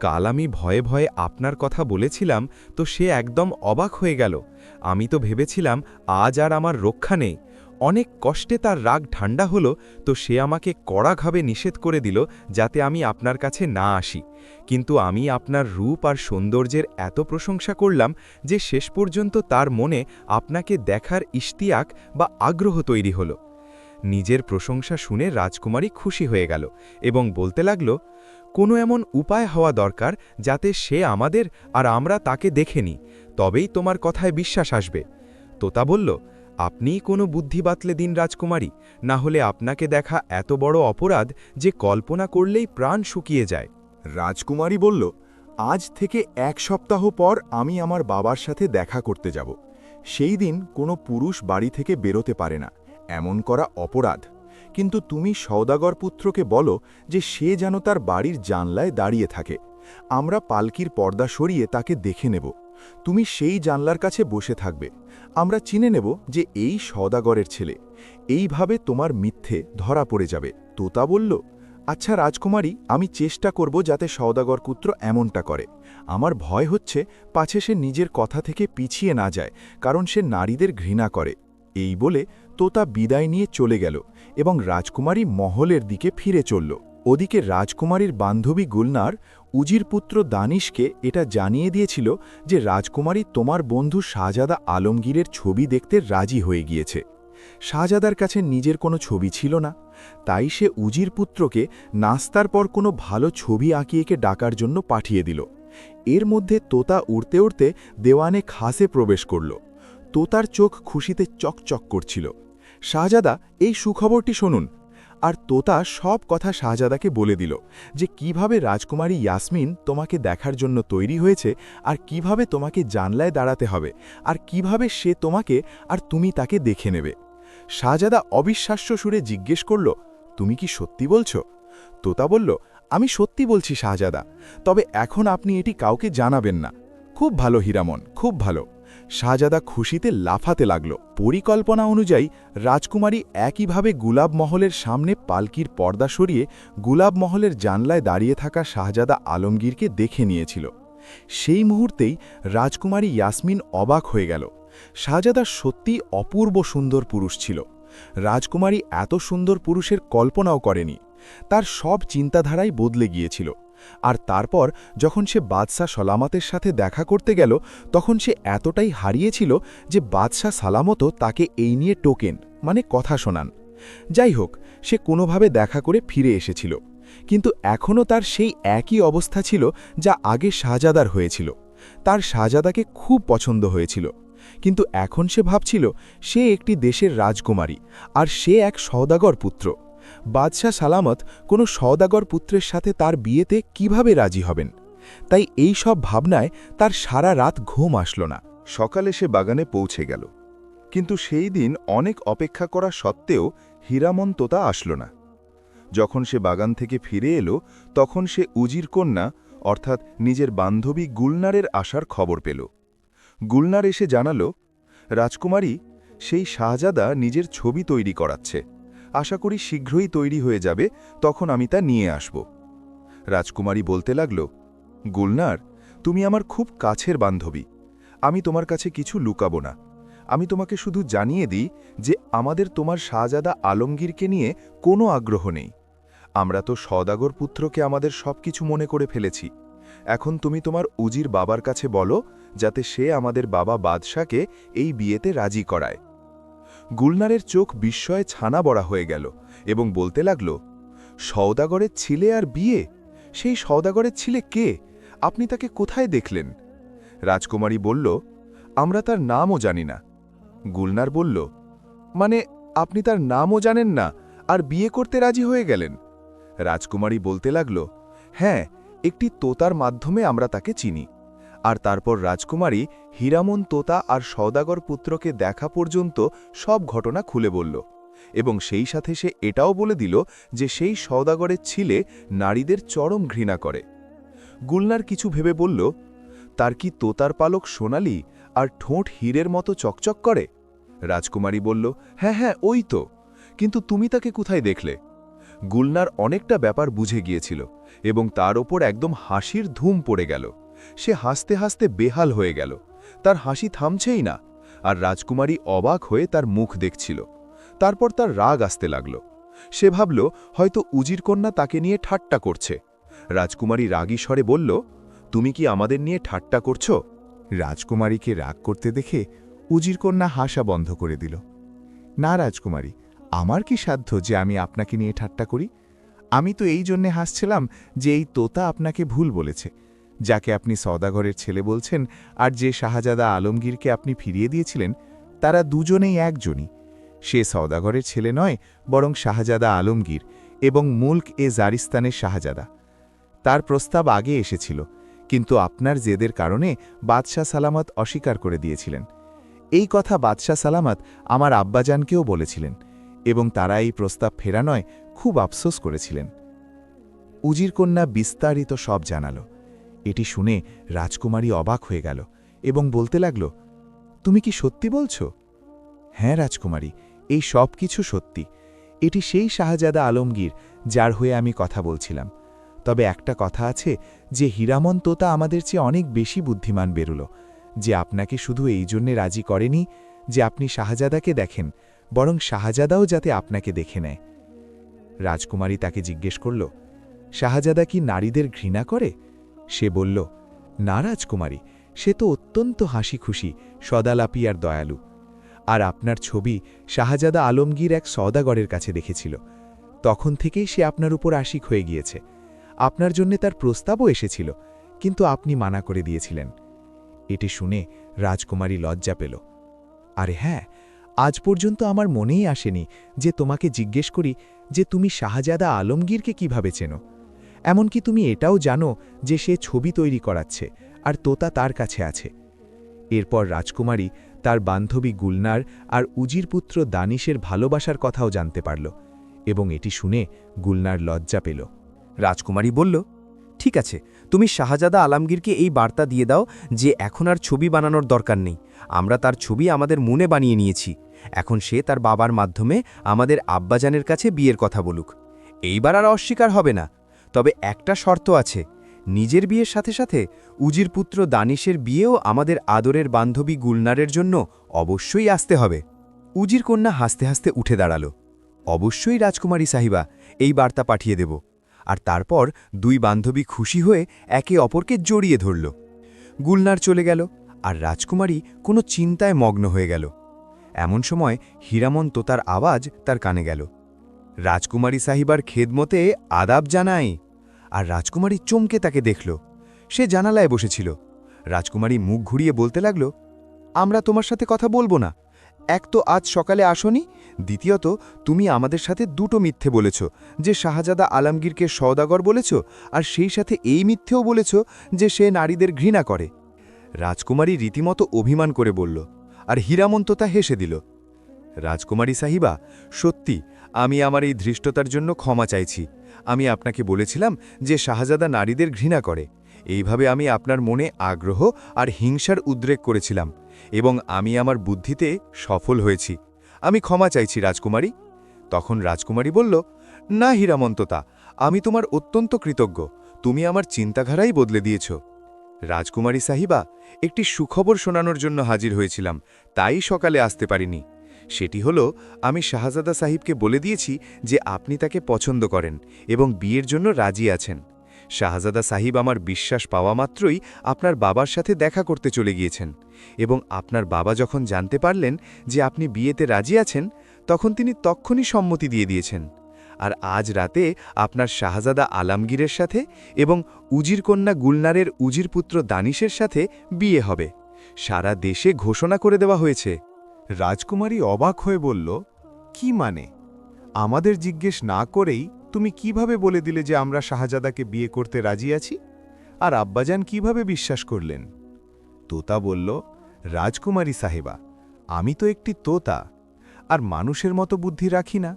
কাল আমি ভয়ে ভয়ে আপনার কথা বলেছিলাম, তো সে একদম অবাক হয়ে গেল। আমি তো ভেবেছিলাম আজ আর আমার রক্ষা নেই। অনেক কষ্টে তার রাগ ঠান্ডা হলো, তো সে আমাকে কড়াভাবে নিষেধ করে দিল যাতে আমি আপনার কাছে না আসি। কিন্তু আমি আপনার রূপ আর সৌন্দর্যের এত প্রশংসা করলাম যে শেষ পর্যন্ত তার মনে আপনাকে দেখার ইশতিয়াক বা আগ্রহ তৈরি হলো। নিজের প্রশংসা শুনে রাজকুমারী খুশি হয়ে গেল এবং বলতে লাগল, কোনো এমন উপায় হওয়া দরকার যাতে সে আমাদের আর আমরা তাকে দেখেনি, তবেই তোমার কথায় বিশ্বাস আসবে। তোতা বলল, আপনিই কোনো বুদ্ধি বাতলে দিন রাজকুমারী, না হলে আপনাকে দেখা এত বড় অপরাধ যে কল্পনা করলেই প্রাণ শুকিয়ে যায়। রাজকুমারী বলল, আজ থেকে 1 সপ্তাহ পর আমি আমার বাবার সাথে দেখা করতে যাব। সেই দিন কোনো পুরুষ বাড়ি থেকে বেরোতে পারে না, এমন করা অপরাধ। কিন্তু তুমি সওদাগর পুত্রকে বলো যে সে যেন তার বাড়ির জানলায় দাঁড়িয়ে থাকে। আমরা পালকির পর্দা সরিয়ে তাকে দেখে নেব। তুমি সেই জানলার কাছে বসে থাকবে। আমরা চিনে নেব যে এই সওদাগরের ছেলে। এইভাবে তোমার মিথ্যে ধরা পড়ে যাবে। তোতা বলল, আচ্ছা রাজকুমারী, আমি চেষ্টা করব যাতে সওদাগর পুত্র এমনটা করে। আমার ভয় হচ্ছে পাছে সে নিজের কথা থেকে পিছিয়ে না যায়, কারণ সে নারীদের ঘৃণা করে। এই বলে তোতা বিদায় নিয়ে চলে গেল এবং রাজকুমারী মহলের দিকে ফিরে চলল। ওদিকে রাজকুমারীর বান্ধবী গুলনার উজির পুত্র দানিশকে এটা জানিয়ে দিয়েছিল যে রাজকুমারী তোমার বন্ধু শাহজাদা আলমগীরের ছবি দেখতে রাজি হয়ে গিয়েছে। শাহজাদার কাছে নিজের কোনো ছবি ছিল না, তাই সে উজির পুত্রকে নাস্তার পর কোনো ভালো ছবি আঁকিয়েকে ডাকার জন্য পাঠিয়ে দিল। এর মধ্যে তোতা উড়তে উড়তে দেওয়ানে খাসে প্রবেশ করল। তোতার চোখ খুশিতে চকচক করছিল। শাহজাদা, এই সুখবরটি শুনুন। আর তোতা সব কথা শাহজাদাকে বলে দিল যে কিভাবে রাজকুমারী ইয়াসমিন তোমাকে দেখার জন্য তৈরি হয়েছে, আর কিভাবে তোমাকে জানলায় দাঁড়াতে হবে, আর কিভাবে সে তোমাকে আর তুমি তাকে দেখে নেবে। শাহজাদা অবিশ্বাস্য সুরে জিজ্ঞেস করল, তুমি কি সত্যি বলছো? তোতা বলল, আমি সত্যি বলছি শাহজাদা, তবে এখন আপনি এটি কাউকে জানাবেন না। খুব ভালো হীরামন, খুব ভালো। শাহজাদা খুশিতে লাফাতে লাগল। পরিকল্পনা অনুযায়ী রাজকুমারী একইভাবে গুলাব মহলের সামনে পালকির পর্দা সরিয়ে গুলাব মহলের জানলায় দাঁড়িয়ে থাকা শাহজাদা আলমগীরকে দেখে নিয়েছিল। সেই মুহূর্তেই রাজকুমারী ইয়াসমিন অবাক হয়ে গেল। শাহজাদা সত্যি অপূর্ব সুন্দর পুরুষ ছিল। রাজকুমারী এত সুন্দর পুরুষের কল্পনাও করেনি। তার সব চিন্তাধারাই বদলে গিয়েছিল। আর তারপর যখন সে বাদশাহ সালামতের সাথে দেখা করতে গেল, তখন সে এতটাই হারিয়েছিল যে বাদশাহ সালামতও তাকে এই নিয়ে টোকেন মানে কথা শোনান। যাই হোক, সে কোনোভাবে দেখা করে ফিরে এসেছিল, কিন্তু এখনও তার সেই একই অবস্থা ছিল যা আগে শাহজাদার হয়েছিল। তার শাহজাদাকে খুব পছন্দ হয়েছিল, কিন্তু এখন সে ভাবছিল সে একটি দেশের রাজকুমারী আর সে এক সওদাগর পুত্র। বাদশাহ সালামত কোনো সওদাগর পুত্রের সাথে তার বিয়েতে কিভাবে রাজি হবেন? তাই এই সব ভাবনায় তার সারা রাত ঘুম আসল না। সকালে সে বাগানে পৌঁছে গেল, কিন্তু সেই দিন অনেক অপেক্ষা করা সত্ত্বেও হীরামন তোতা আসল না। যখন সে বাগান থেকে ফিরে এলো, তখন সে উজির কন্যা অর্থাৎ নিজের বান্ধবী গুলনারের আসার খবর পেল। গুলনার এসে জানালো, রাজকুমারী, সেই শাহজাদা নিজের ছবি তৈরি করাচ্ছে। আশা করি শীঘ্রই তৈরি হয়ে যাবে, তখন আমি তা নিয়ে আসব। রাজকুমারী বলতে লাগল, গুলনার, তুমি আমার খুব কাছের বান্ধবী। আমি তোমার কাছে কিছু লুকাবো না। আমি তোমাকে শুধু জানিয়ে দিই যে আমাদের তোমার শাহজাদা আলমগীরকে নিয়ে কোনো আগ্রহ নেই। আমরা তো সওদাগর পুত্রকে আমাদের সবকিছু মনে করে ফেলেছি। এখন তুমি তোমার উজির বাবার কাছে বলো, যাতে সে আমাদের বাবা বাদশাকে এই বিয়েতে রাজি করায়। গুলনারের চোখ বিস্ময়ে ছানা বড়া হয়ে গেল এবং বলতে লাগল, সওদাগরের ছিলে আর বিয়ে? সেই সওদাগরের ছিলে কে? আপনি তাকে কোথায় দেখলেন? রাজকুমারী বলল, আমরা তার নামও জানি না। গুলনার বলল, মানে আপনি তার নামও জানেন না আর বিয়ে করতে রাজি হয়ে গেলেন? রাজকুমারী বলতে লাগল, হ্যাঁ, একটি তোতার মাধ্যমে আমরা তাকে চিনি। আর তারপর রাজকুমারী হীরামন তোতা আর সওদাগর পুত্রকে দেখা পর্যন্ত সব ঘটনা খুলে বলল, এবং সেই সাথে সে এটাও বলে দিল যে সেই সওদাগরের ছিলে নারীদের চরম ঘৃণা করে। গুলনার কিছু ভেবে বলল, তার কি তোতার পালক সোনালি আর ঠোঁট হীরের মতো চকচক করে? রাজকুমারী বলল, হ্যাঁ হ্যাঁ, ওই তো। কিন্তু তুমি তাকে কোথায় দেখলে? গুলনার অনেকটা ব্যাপার বুঝে গিয়েছিল এবং তার ওপর একদম হাসির ধুম পড়ে গেল। সে হাসতে হাসতে বেহাল হয়ে গেল। তার হাসি থামছেই না, আর রাজকুমারী অবাক হয়ে তার মুখ দেখছিল। তারপর তার রাগ আসতে লাগল। সে ভাবল হয়তো উজির কন্যা তাকে নিয়ে ঠাট্টা করছে। রাজকুমারী রাগী স্বরে বলল, তুমি কি আমাদের নিয়ে ঠাট্টা করছো? রাজকুমারীকে রাগ করতে দেখে উজির কন্যা হাসা বন্ধ করে দিল। না রাজকুমারী, আমার কি সাধ্য যে আমি আপনাকে নিয়ে ঠাট্টা করি? আমি তো এই জন্যে হাসছিলাম যে এই তোতা আপনাকে ভুল বলেছে। যাকে আপনি সওদাগরের ছেলে বলছেন আর যে শাহজাদা আলমগীরকে আপনি ফিরিয়ে দিয়েছিলেন, তারা দুজনেই একজনই। সে সওদাগরের ছেলে নয়, বরং শাহজাদা আলমগীর এবং মুলক এ জারিস্তানের শাহজাদা। তার প্রস্তাব আগে এসেছিল, কিন্তু আপনার জেদের কারণে বাদশাহ সালামত অস্বীকার করে দিয়েছিলেন। এই কথা বাদশাহ সালামত আমার আব্বাজানকেও বলেছিলেন, এবং তারা এই প্রস্তাব ফেরানোয় খুব আফসোস করেছিলেন। উজির কন্যা বিস্তারিত সব জানাল। এটি শুনে রাজকুমারী অবাক হয়ে গেল এবং বলতে লাগল, তুমি কি সত্যি বলছ? হ্যাঁ রাজকুমারী, এই সব কিছু সত্যি। এটি সেই শাহজাদা আলমগীর যার হয়ে আমি কথা বলছিলাম। তবে একটা কথা আছে যে হীরামন তোতা আমাদের চেয়ে অনেক বেশি বুদ্ধিমান বেরুল, যে আপনাকে শুধু এই জন্যে রাজি করেনি যে আপনি শাহজাদাকে দেখেন, বরং শাহজাদাও যাতে আপনাকে দেখে নেয়। রাজকুমারী তাকে জিজ্ঞেস করল, শাহজাদা কি নারীদের ঘৃণা করে? সে বলল, না রাজকুমারী, সে তো অত্যন্ত হাসি খুশি, সদালাপি আর দয়ালু। আর আপনার ছবি শাহজাদা আলমগীর এক সওদাগরের কাছে দেখেছিল। তখন থেকেই সে আপনার উপর আশিক হয়ে গিয়েছে। আপনার জন্যে তার প্রস্তাবও এসেছিল, কিন্তু আপনি মানা করে দিয়েছিলেন। এটি শুনে রাজকুমারী লজ্জা পেল। আরে হ্যাঁ, আজ পর্যন্ত আমার মনেই আসেনি যে তোমাকে জিজ্ঞেস করি যে তুমি শাহজাদা আলমগীরকে কিভাবে চেনো। এমনকি তুমি এটাও জানো যে সে ছবি তৈরি করাচ্ছে আর তোতা তার কাছে আছে। এরপর রাজকুমারী তার বান্ধবী গুলনার আর উজির পুত্র দানিশের ভালোবাসার কথাও জানতে পারল, এবং এটি শুনে গুলনার লজ্জা পেল। রাজকুমারী বলল, ঠিক আছে, তুমি শাহজাদা আলমগীরকে এই বার্তা দিয়ে দাও যে এখন আর ছবি বানানোর দরকার নেই। আমরা তার ছবি আমাদের মনে বানিয়ে নিয়েছি। এখন সে তার বাবার মাধ্যমে আমাদের আব্বাজানের কাছে বিয়ের কথা বলুক। এইবার আর অস্বীকার হবে না। তবে একটা শর্ত আছে, নিজের বিয়ের সাথে সাথে উজির পুত্র দানিশের বিয়েও আমাদের আদরের বান্ধবী গুলনারের জন্য অবশ্যই আসতে হবে। উজির কন্যা হাসতে হাসতে উঠে দাঁড়াল। অবশ্যই রাজকুমারী সাহিবা, এই বার্তা পাঠিয়ে দেব। আর তারপর দুই বান্ধবী খুশি হয়ে একে অপরকে জড়িয়ে ধরল। গুলনার চলে গেল, আর রাজকুমারী কোনো চিন্তায় মগ্ন হয়ে গেল। এমন সময় হীরামন তোতার আওয়াজ তার কানে গেল। রাজকুমারী সাহিবার খেদমতে আদাব জানাই। আর রাজকুমারী চমকে তাকে দেখল। সে জানালায় বসেছিল। রাজকুমারী মুখ ঘুরিয়ে বলতে লাগল, আমরা তোমার সাথে কথা বলবো না। এক তো আজ সকালে আসনি, দ্বিতীয়ত তুমি আমাদের সাথে দুটো মিথ্যে বলেছ, যে শাহজাদা আলমগীরকে সওদাগর বলেছ, আর সেই সাথে এই মিথ্যেও বলেছ যে সে নারীদের ঘৃণা করে। রাজকুমারী রীতিমতো অভিমান করে বলল, আর হীরামন তোতা হেসে দিল। রাজকুমারী সাহিবা, সত্যি আমি আমার এই ধৃষ্টতার জন্য ক্ষমা চাইছি। আমি আপনাকে বলেছিলাম যে শাহজাদা নারীদের ঘৃণা করে। এইভাবে আমি আপনার মনে আগ্রহ আর হিংসার উদ্রেক করেছিলাম, এবং আমি আমার বুদ্ধিতে সফল হয়েছি। আমি ক্ষমা চাইছি রাজকুমারী। তখন রাজকুমারী বলল, না হীরামন্ততা, আমি তোমার অত্যন্ত কৃতজ্ঞ। তুমি আমার চিন্তাধারাই বদলে দিয়েছ। রাজকুমারী সাহিবা, একটি সুখবর শোনানোর জন্য হাজির হয়েছিলাম, তাই সকালে আসতে পারিনি। সেটি হলো, আমি শাহজাদা সাহিবকে বলে দিয়েছি যে আপনি তাকে পছন্দ করেন এবং বিয়ের জন্য রাজি আছেন। শাহজাদা সাহিব আমার বিশ্বাস পাওয়া মাত্রই আপনার বাবার সাথে দেখা করতে চলে গিয়েছেন, এবং আপনার বাবা যখন জানতে পারলেন যে আপনি বিয়েতে রাজি আছেন, তখন তিনি তক্ষুনি সম্মতি দিয়ে দিয়েছেন। আর আজ রাতে আপনার শাহজাদা আলমগীরের সাথে এবং উজির কন্যা গুলনারের উজির পুত্র দানিশের সাথে বিয়ে হবে। সারা দেশে ঘোষণা করে দেওয়া হয়েছে। রাজকুমারী অবাক হয়ে বলল, কি মানে? আমাদের জিজ্ঞেস না করেই তুমি কিভাবে বলে দিলে যে আমরা শাহজাদাকে বিয়ে করতে রাজি আছি? আর আব্বাজান কিভাবে বিশ্বাস করলেন? তোতা বলল, রাজকুমারী সাহেবা, আমি তো একটি তোতা, আর মানুষের মতো বুদ্ধি রাখি না।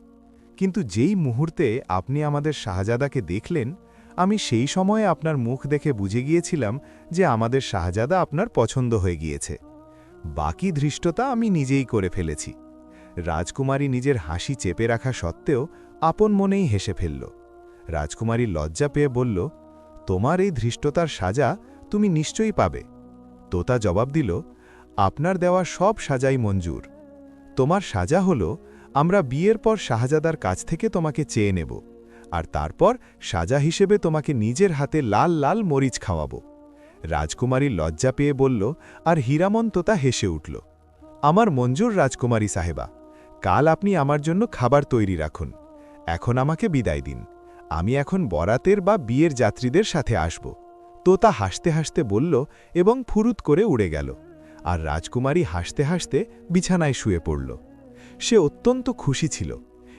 কিন্তু যেই মুহূর্তে আপনি আমাদের শাহজাদাকে দেখলেন, আমি সেই সময়ে আপনার মুখ দেখে বুঝে গিয়েছিলাম যে আমাদের শাহজাদা আপনার পছন্দ হয়ে গিয়েছে। বাকি ধৃষ্টতা আমি নিজেই করে ফেলেছি। রাজকুমারী নিজের হাসি চেপে রাখা সত্ত্বেও আপন মনেই হেসে ফেলল। রাজকুমারী লজ্জা পেয়ে বলল, তোমার এই ধৃষ্টতার সাজা তুমি নিশ্চয়ই পাবে। তোতা জবাব দিল, আপনার দেওয়া সব সাজাই মঞ্জুর। তোমার সাজা হল, আমরা বিয়ের পর শাহজাদার কাছ থেকে তোমাকে চেয়ে নেব, আর তারপর সাজা হিসেবে তোমাকে নিজের হাতে লাল লাল মরিচ খাওয়াব। রাজকুমারী লজ্জা পেয়ে বলল, আর হীরামন তোতা হেসে উঠল। আমার মঞ্জুর রাজকুমারী সাহেবা, কাল আপনি আমার জন্য খাবার তৈরি রাখুন। এখন আমাকে বিদায় দিন। আমি এখন বরাতের বা বিয়ের যাত্রীদের সাথে আসব। তোতা হাসতে হাসতে বলল এবং ফুরুত করে উড়ে গেল। আর রাজকুমারী হাসতে হাসতে বিছানায় শুয়ে পড়ল। সে অত্যন্ত খুশি ছিল,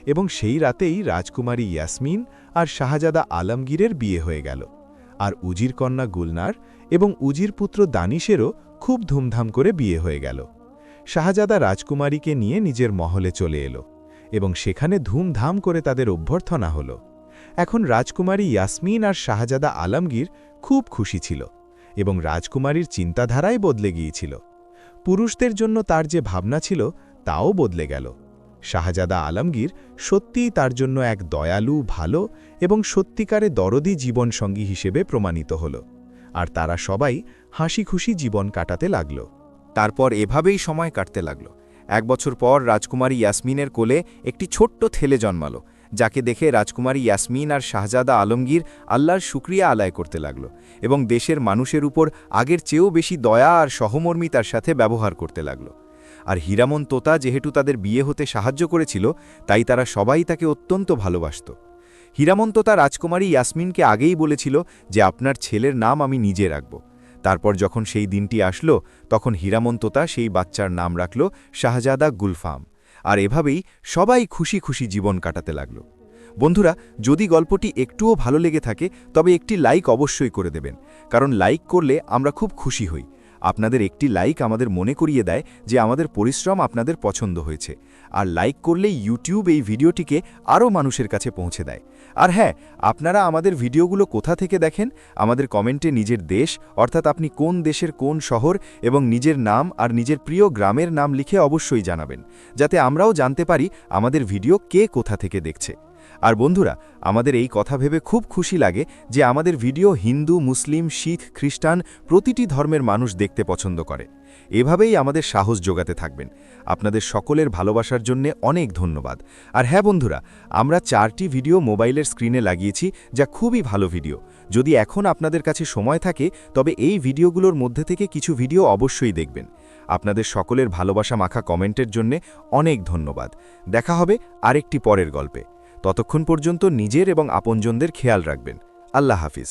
এবং সেই রাতেই রাজকুমারী ইয়াসমিন আর শাহজাদা আলমগীরের বিয়ে হয়ে গেল। আর উজির কন্যা গুলনার এবং উজির পুত্র দানিশেরও খুব ধুমধাম করে বিয়ে হয়ে গেল। শাহজাদা রাজকুমারীকে নিয়ে নিজের মহলে চলে এলো, এবং সেখানে ধুমধাম করে তাদের অভ্যর্থনা হল। এখন রাজকুমারী ইয়াসমিন আর শাহজাদা আলমগীর খুব খুশি ছিল, এবং রাজকুমারীর চিন্তাধারাই বদলে গিয়েছিল। পুরুষদের জন্য তার যে ভাবনা ছিল তাও বদলে গেল। শাহজাদা আলমগীর সত্যিই তার জন্য এক দয়ালু, ভালো এবং সত্যিকারে দরদি জীবনসঙ্গী হিসেবে প্রমাণিত হল, আর তারা সবাই হাসি খুশি জীবন কাটাতে লাগল। তারপর এভাবেই সময় কাটতে লাগল। 1 বছর পর রাজকুমারী ইয়াসমিনের কোলে একটি ছোট্ট ছেলে জন্মাল, যাকে দেখে রাজকুমারী ইয়াসমিন আর শাহজাদা আলমগীর আল্লাহর শুকরিয়া আদায় করতে লাগল, এবং দেশের মানুষের উপর আগের চেয়েও বেশি দয়া আর সহমর্মিতার সাথে ব্যবহার করতে লাগল। আর হীরামন তোতা যেহেতু তাদের বিয়ে হতে সাহায্য করেছিল, তাই তারা সবাই তাকে অত্যন্ত ভালোবাসত। হীরামন তোতা রাজকুমারী ইয়াসমিনকে আগেই বলেছিল যে আপনার ছেলের নাম আমি নিজে রাখব। তারপর যখন সেই দিনটি আসলো, তখন হীরামন তোতা সেই বাচ্চার নাম রাখল শাহজাদা গুলফাম। আর এভাবেই সবাই খুশি খুশি জীবন কাটাতে লাগল। বন্ধুরা, যদি গল্পটি একটুও ভালো লেগে থাকে তবে একটি লাইক অবশ্যই করে দেবেন, কারণ লাইক করলে আমরা খুব খুশি হই। আপনাদের একটি লাইক আমাদের মনে করিয়ে দেয় যে আমাদের পরিশ্রম আপনাদের পছন্দ হয়েছে, আর লাইক করলেই ইউটিউব এই ভিডিওটিকে আরও মানুষের কাছে পৌঁছে দেয়। আর হ্যাঁ, আপনারা আমাদের ভিডিওগুলো কোথা থেকে দেখেন আমাদের কমেন্টে নিজের দেশ, অর্থাৎ আপনি কোন দেশের কোন শহর এবং নিজের নাম আর নিজের প্রিয় গ্রামের নাম লিখে অবশ্যই জানাবেন, যাতে আমরাও জানতে পারি আমাদের ভিডিও কে কোথা থেকে দেখছে। আর বন্ধুরা, আমাদের এই কথা ভেবে খুব খুশি লাগে যে আমাদের ভিডিও হিন্দু, মুসলিম, শিখ, খ্রিস্টান প্রতিটি ধর্মের মানুষ দেখতে পছন্দ করে। এভাবেই আমাদের সাহস যোগাতে থাকবেন। আপনাদের সকলের ভালোবাসার জন্য অনেক ধন্যবাদ। আর হ্যাঁ বন্ধুরা, আমরা 4টি ভিডিও মোবাইলের স্ক্রিনে লাগিয়েছি, যা খুবই ভালো ভিডিও। যদি এখন আপনাদের কাছে সময় থাকে তবে এই ভিডিওগুলোর মধ্যে থেকে কিছু ভিডিও অবশ্যই দেখবেন। আপনাদের সকলের ভালোবাসা মাখা কমেন্টের জন্য অনেক ধন্যবাদ। দেখা হবে আরেকটি পরের গল্পে। ততক্ষণ পর্যন্ত নিজের এবং আপনজনদের খেয়াল রাখবেন। আল্লাহ হাফিজ।